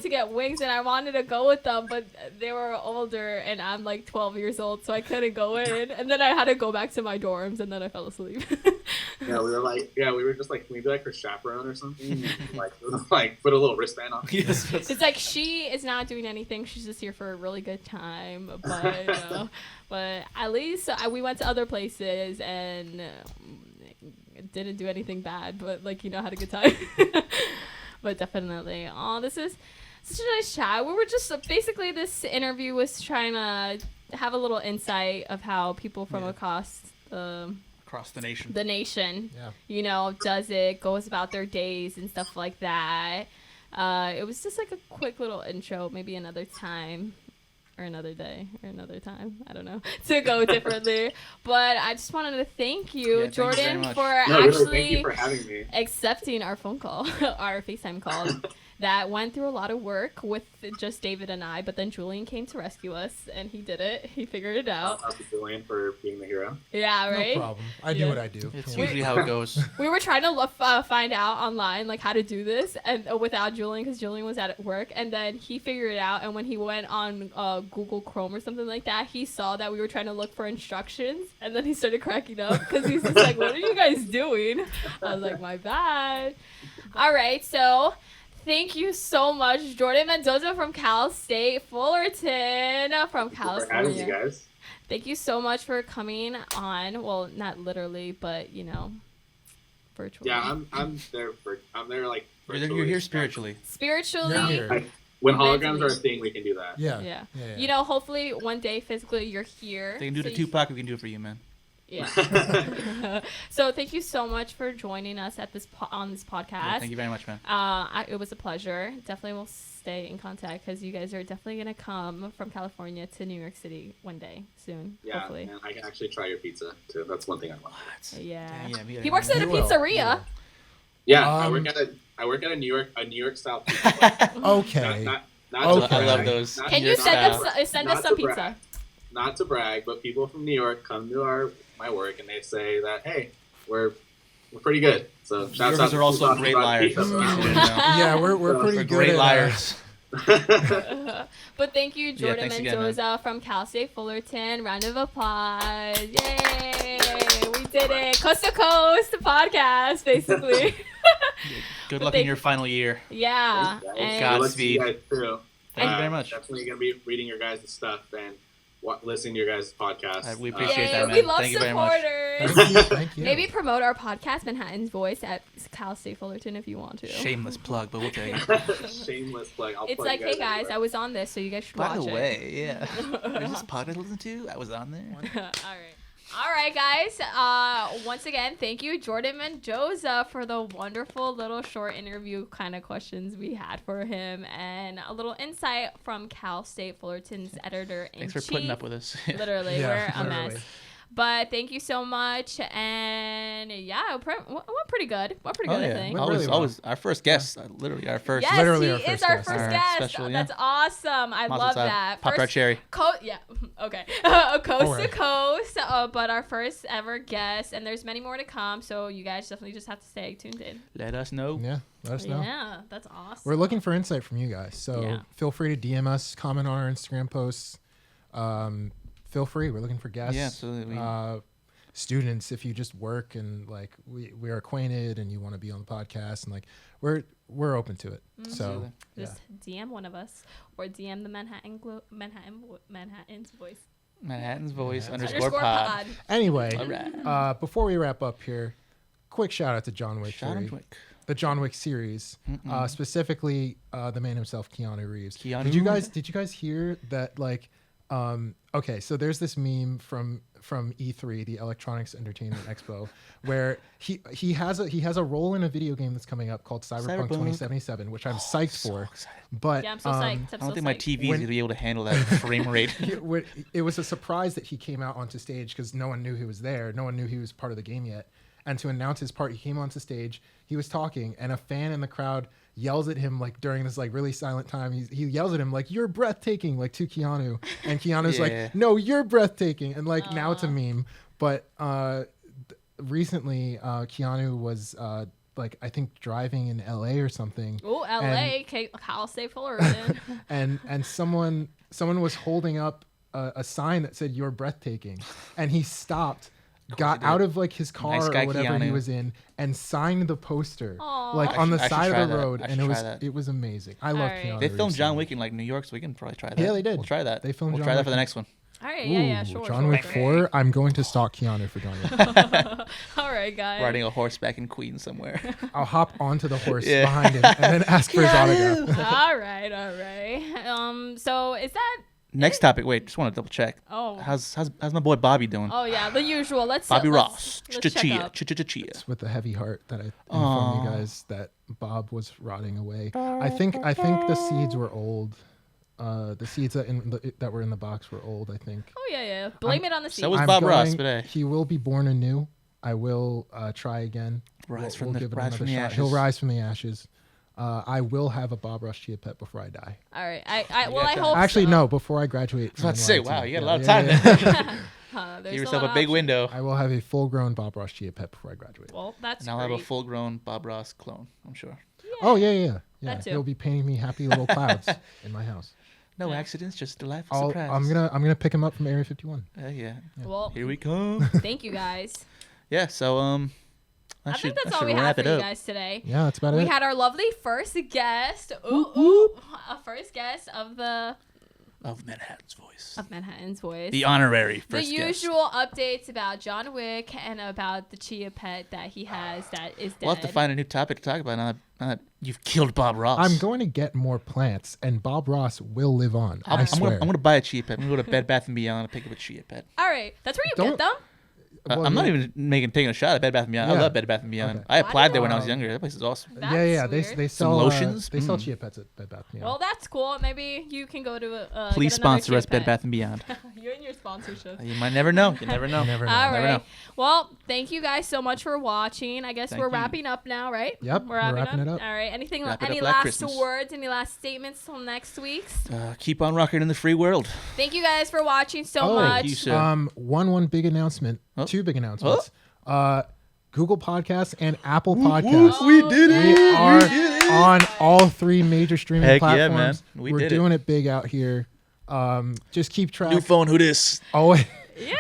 S2: get wings, and I wanted to go with them, but they were older, and I'm like 12 years old, so I couldn't go in. And then I had to go back to my dorms, and then I fell asleep.
S4: Yeah, we were just like, can we be like her chaperone or something? And, like put a little wristband on.
S1: Yes.
S2: It's like she is not doing anything. She's just here for a really good time. But but at least we went to other places and didn't do anything bad. But like had a good time. But definitely, this is such a nice chat. We were just basically this interview was trying to have a little insight of how people from across
S1: Across the nation.
S2: the nation,
S3: Yeah.
S2: goes about their days and stuff like that. It was just like a quick little intro, maybe another time or another day or another time, I don't know, to go differently. But I just wanted to thank you,
S1: Yeah, thank you very
S2: Jordan,
S1: much.
S2: for
S4: No, really,
S2: actually
S4: thank you for having me.
S2: accepting our phone call, our FaceTime call. That went through a lot of work with just David and I, but then Julian came to rescue us, and he did it. He figured it out.
S4: Shout out to Julian for being the hero.
S2: Yeah, right?
S3: No problem. I do what I do.
S1: It's
S3: Yeah.
S1: usually how it goes.
S2: We were trying to find out online like how to do this, and without Julian, because Julian was at work, and then he figured it out. And when he went on Google Chrome or something like that, he saw that we were trying to look for instructions, and then he started cracking up because he's just like, "What are you guys doing?" I was like, "My bad." All right, so. Thank you so much, Jordan Mendoza from Cal State Fullerton from
S4: Thank you for having me,
S2: California.
S4: guys.
S2: Thank you so much for coming on. Well, not literally, but virtually.
S4: Yeah, I'm there like
S1: You're here spiritually.
S2: Spiritually.
S3: You're here.
S4: When holograms
S2: Mentally.
S4: are a thing, we can do that.
S2: Yeah. You know, hopefully one day physically you're here.
S1: They can do it to Tupac. We can do it for you, man.
S2: Yeah. So thank you so much for joining us at on this podcast.
S1: Yeah, thank you very much, man.
S2: It was a pleasure. Definitely will stay in contact because you guys are definitely gonna come from California to New York City one day soon.
S4: Yeah,
S2: hopefully.
S4: and I can actually try your pizza too. That's one thing I want.
S2: Yeah.
S1: He
S2: works at a pizzeria.
S4: Yeah, I work at a New York style pizza place.
S3: Okay.
S4: Not
S1: I love those.
S2: Can you send us some pizza?
S4: Not to brag, but people from New York come to my work and they say that, hey, we're pretty good. So shouts out.
S1: Are also great liars.
S3: Yeah, we're pretty good.
S1: Great liars.
S2: But thank you, Jordan Mendoza
S1: again,
S2: from Cal State Fullerton. Round of applause. Yay! We did it. Coast to Coast podcast, basically.
S1: Good luck in your final year.
S2: Yeah.
S1: Godspeed.
S4: Thank you
S1: very much.
S4: Definitely going to be reading your guys' stuff and listening to your guys' podcast.
S1: We appreciate that, man.
S2: We love
S1: Thank
S2: supporters.
S1: you very much.
S3: Thank you.
S2: Maybe promote our podcast, Manhattan's Voice, at Cal State Fullerton if you want to.
S1: Shameless plug, but we'll take it.
S4: Shameless plug.
S2: It's like, hey guys, I was on this, so you guys should watch it.
S1: By the way, yeah. There's this podcast to listen to. I was on there.
S2: All right, guys. Once again, thank you, Jordan Mendoza, for the wonderful little short interview kind of questions we had for him and a little insight from Cal State Fullerton's editor-in-chief.
S1: Thanks for putting up with us.
S2: Literally,
S3: Yeah,
S2: we're a
S3: literally.
S2: mess. But thank you so much, and yeah, we're pretty good. We're pretty good, I think.
S1: Always our first guest, literally our first.
S2: Yes,
S3: Literally
S2: he
S3: our
S2: is
S3: first
S2: our
S3: guest.
S2: first
S1: Our
S2: guest.
S1: special, yeah.
S2: That's awesome. I love that.
S1: Popped our cherry.
S2: Yeah. Okay. Coast to
S3: Alright.
S2: coast, but our first ever guest, and there's many more to come. So you guys definitely just have to stay tuned in.
S1: Let us know.
S3: Yeah, let us know.
S2: Yeah, that's awesome.
S3: We're looking for insight from you guys, so
S2: Yeah.
S3: feel free to DM us, comment on our Instagram posts. Feel free. We're looking for guests.
S1: Yeah, absolutely.
S3: Students, if you just work and like we are acquainted and you want to be on the podcast, and like we're open to it. So
S2: just DM one of us or DM the Manhattan's Voice.
S1: Manhattan's Voice
S2: _
S1: _pod.
S3: anyway,
S1: All right.
S3: before we wrap up here, quick shout out to John Wick
S1: Shout out
S3: Theory,
S1: to Wick.
S3: the John Wick series, specifically the man himself, Keanu Reeves.
S1: Keanu?
S3: Did you guys hear that? Like, okay, so there's this meme from E3, the Electronics Entertainment Expo, where he has a role in a video game that's coming up called Cyberpunk 2077, which I'm psyched for.
S1: excited.
S3: But
S2: Yeah, I'm so psyched.
S1: I don't think my TV is going to be able to handle that frame rate.
S3: it was a surprise that he came out onto stage because no one knew he was there. No one knew he was part of the game yet. And to announce his part, he came onto stage. He was talking, and a fan in the crowd yells at him like during this like really silent time. He yells at him like, "You're breathtaking," like to Keanu, and Keanu's like, "No, you're breathtaking." And like now it's a meme. But recently, Keanu was like I think driving in LA or something.
S2: Oh, LA, Cal State Fullerton.
S3: and someone was holding up a sign that said "You're breathtaking," and he stopped. Got out of like his car
S1: Nice guy,
S3: or whatever
S1: Keanu.
S3: he was in and signed the poster
S2: Aw.
S3: like on the
S1: I should
S3: side
S1: try
S3: of the
S1: that.
S3: road,
S1: I
S3: and
S1: should try that.
S3: it was amazing. I love
S2: Alright.
S3: Keanu.
S1: They
S3: Reeves
S1: filmed
S3: so
S1: John
S3: much.
S1: Wick in like New York, so we can probably try that.
S3: Yeah, they did.
S1: We'll try that.
S3: They filmed
S1: We'll
S3: John
S1: try that
S3: Wick
S1: for the
S3: in-
S1: next one.
S2: All right, yeah,
S3: Ooh,
S2: sure.
S3: John
S2: sure.
S3: Wick 4. I'm going to stalk Keanu for John Wick.
S2: All right, guys.
S1: Riding a horseback in Queens somewhere.
S3: I'll hop onto the horse
S1: Yeah.
S3: behind him and then ask for his autograph.
S2: All right. So is that?
S1: Next topic. Wait, just want to double check.
S2: Oh.
S1: How's my boy Bobby doing?
S2: Oh yeah, the usual.
S1: Bobby Ross.
S2: Let's check up.
S1: Chia.
S3: It's with a heavy heart that I inform you guys that Bob was rotting away. I think the seeds were old. The seeds that were in the box were old, I think.
S2: Oh yeah. Blame it on the seed.
S1: So was Bob Ross, but hey.
S3: He will be born anew. I will try again.
S1: Rise
S3: We'll
S1: from
S3: give it
S1: the
S3: another shot.
S1: ashes.
S3: He'll rise from the ashes. I will have a Bob Ross chia pet before I die.
S2: All right. I hope.
S3: Actually,
S2: so.
S3: no, before I graduate.
S1: I was about to say, wow, you got a lot of
S3: Yeah,
S1: time
S3: yeah.
S1: there.
S2: There's
S1: Give
S2: a
S1: yourself
S2: lot
S1: a big
S2: of
S1: window.
S3: I will have a full-grown Bob Ross chia pet before I graduate.
S2: Well, that's
S1: And I'll
S2: great.
S1: have a full-grown Bob Ross clone, I'm sure.
S3: Oh yeah.
S2: That too.
S3: He'll be painting me happy little clouds in my house.
S1: No accidents, just delightful surprise.
S3: I'm gonna pick him up from Area 51.
S1: Yeah.
S2: Well,
S1: Here we come.
S2: thank you guys.
S1: Yeah. So
S2: I think that's all we have for you guys today.
S3: Yeah, that's about
S2: We
S3: it.
S2: had our lovely first guest. Ooh, a first guest of the
S1: of Manhattan's Voice.
S2: Of Manhattan's Voice.
S1: The honorary first
S2: The
S1: guest.
S2: usual updates about John Wick and about the chia pet that he has that is dead.
S1: We'll have to find a new topic to talk about now that you've killed Bob Ross.
S3: I'm going to get more plants, and Bob Ross will live on. I swear.
S1: I'm gonna buy a chia pet. I'm gonna go to Bed Bath & Beyond and pick up a chia pet.
S2: All right. That's where you
S3: Don't-
S2: get them?
S3: Well,
S1: I'm not
S3: yeah.
S1: even taking a shot at Bed Bath & Beyond. I
S3: Yeah.
S1: love Bed Bath & Beyond.
S3: Okay.
S1: I applied there when I
S3: Wow.
S1: was younger. That place is awesome.
S2: That's
S3: yeah. They
S2: weird.
S3: sell
S1: lotions?
S3: They sell
S1: Mm.
S3: chia pets at Bed Bath & Beyond.
S2: Well, that's cool. Maybe you can go to
S1: Please
S2: get another
S1: sponsor us,
S2: chia
S1: Bed
S2: pet.
S1: Bath & Beyond.
S2: You and your sponsorship.
S1: You might never know. You never know.
S3: You never know.
S2: All
S1: Never
S2: right.
S1: know.
S2: Well, thank you guys so much for watching. I guess
S1: Thank
S2: we're
S1: you.
S2: wrapping up now, right?
S3: Yep,
S2: We're
S3: we're
S2: wrapping
S3: wrapping it up.
S2: All right. Anything?
S1: Wrap it
S2: Any
S1: up like
S2: last
S1: Christmas.
S2: words? Any last statements till next week's?
S1: Keep on rocking in the free world.
S2: Thank you guys for watching so
S3: Oh,
S2: much.
S1: Thank you, sir.
S3: One big announcement.
S1: Oh.
S3: 2 big announcements. Google Podcasts and Apple Podcasts.
S1: We did it.
S3: We are on all 3 major streaming
S1: Heck yeah,
S3: platforms.
S1: man. We
S3: We're
S1: did it.
S3: doing it big out here. Just keep track.
S1: New phone, who dis?
S3: Always,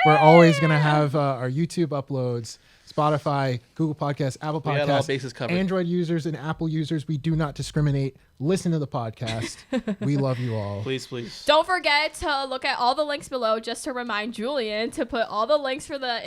S3: we're always gonna have our YouTube uploads, Spotify, Google Podcasts, Apple
S1: We got all
S3: Podcasts,
S1: bases covered.
S3: Android users and Apple users. We do not discriminate. Listen to the podcast. We love you all.
S1: Please, please.
S2: Don't forget to look at all the links below. Just to remind Julian to put all the links for the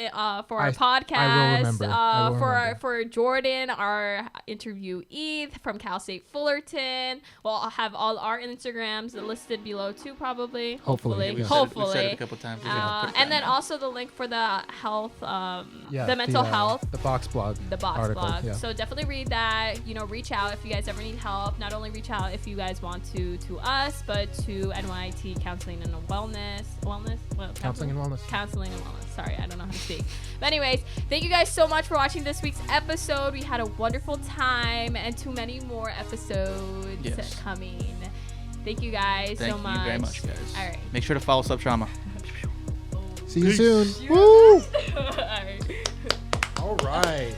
S2: for our podcast.
S3: I will remember. I will remember.
S2: For Jordan, our interviewee from Cal State Fullerton. We'll have all our Instagrams listed below too, probably.
S3: Hopefully,
S1: We've
S3: yeah.
S1: said it a couple times. We're gonna put it
S2: And then
S1: down.
S2: also the link for the health,
S3: Yeah,
S2: the mental health.
S3: the box blog,
S2: The box
S3: article.
S2: blog.
S3: Yeah.
S2: So definitely read that. Reach out if you guys ever need help. Not only reach out if you guys want to us, but to NYIT Counseling and Wellness.
S3: Counseling and wellness.
S2: Counseling and Wellness. Sorry, I don't know how to speak. But anyways, thank you guys so much for watching this week's episode. We had a wonderful time and too many more episodes coming. Thank you guys
S1: Thank
S2: so
S1: you
S2: much.
S1: very much, guys.
S2: All right.
S1: Make sure to follow Subtrauma.
S3: See you soon.
S2: All right.
S3: All right.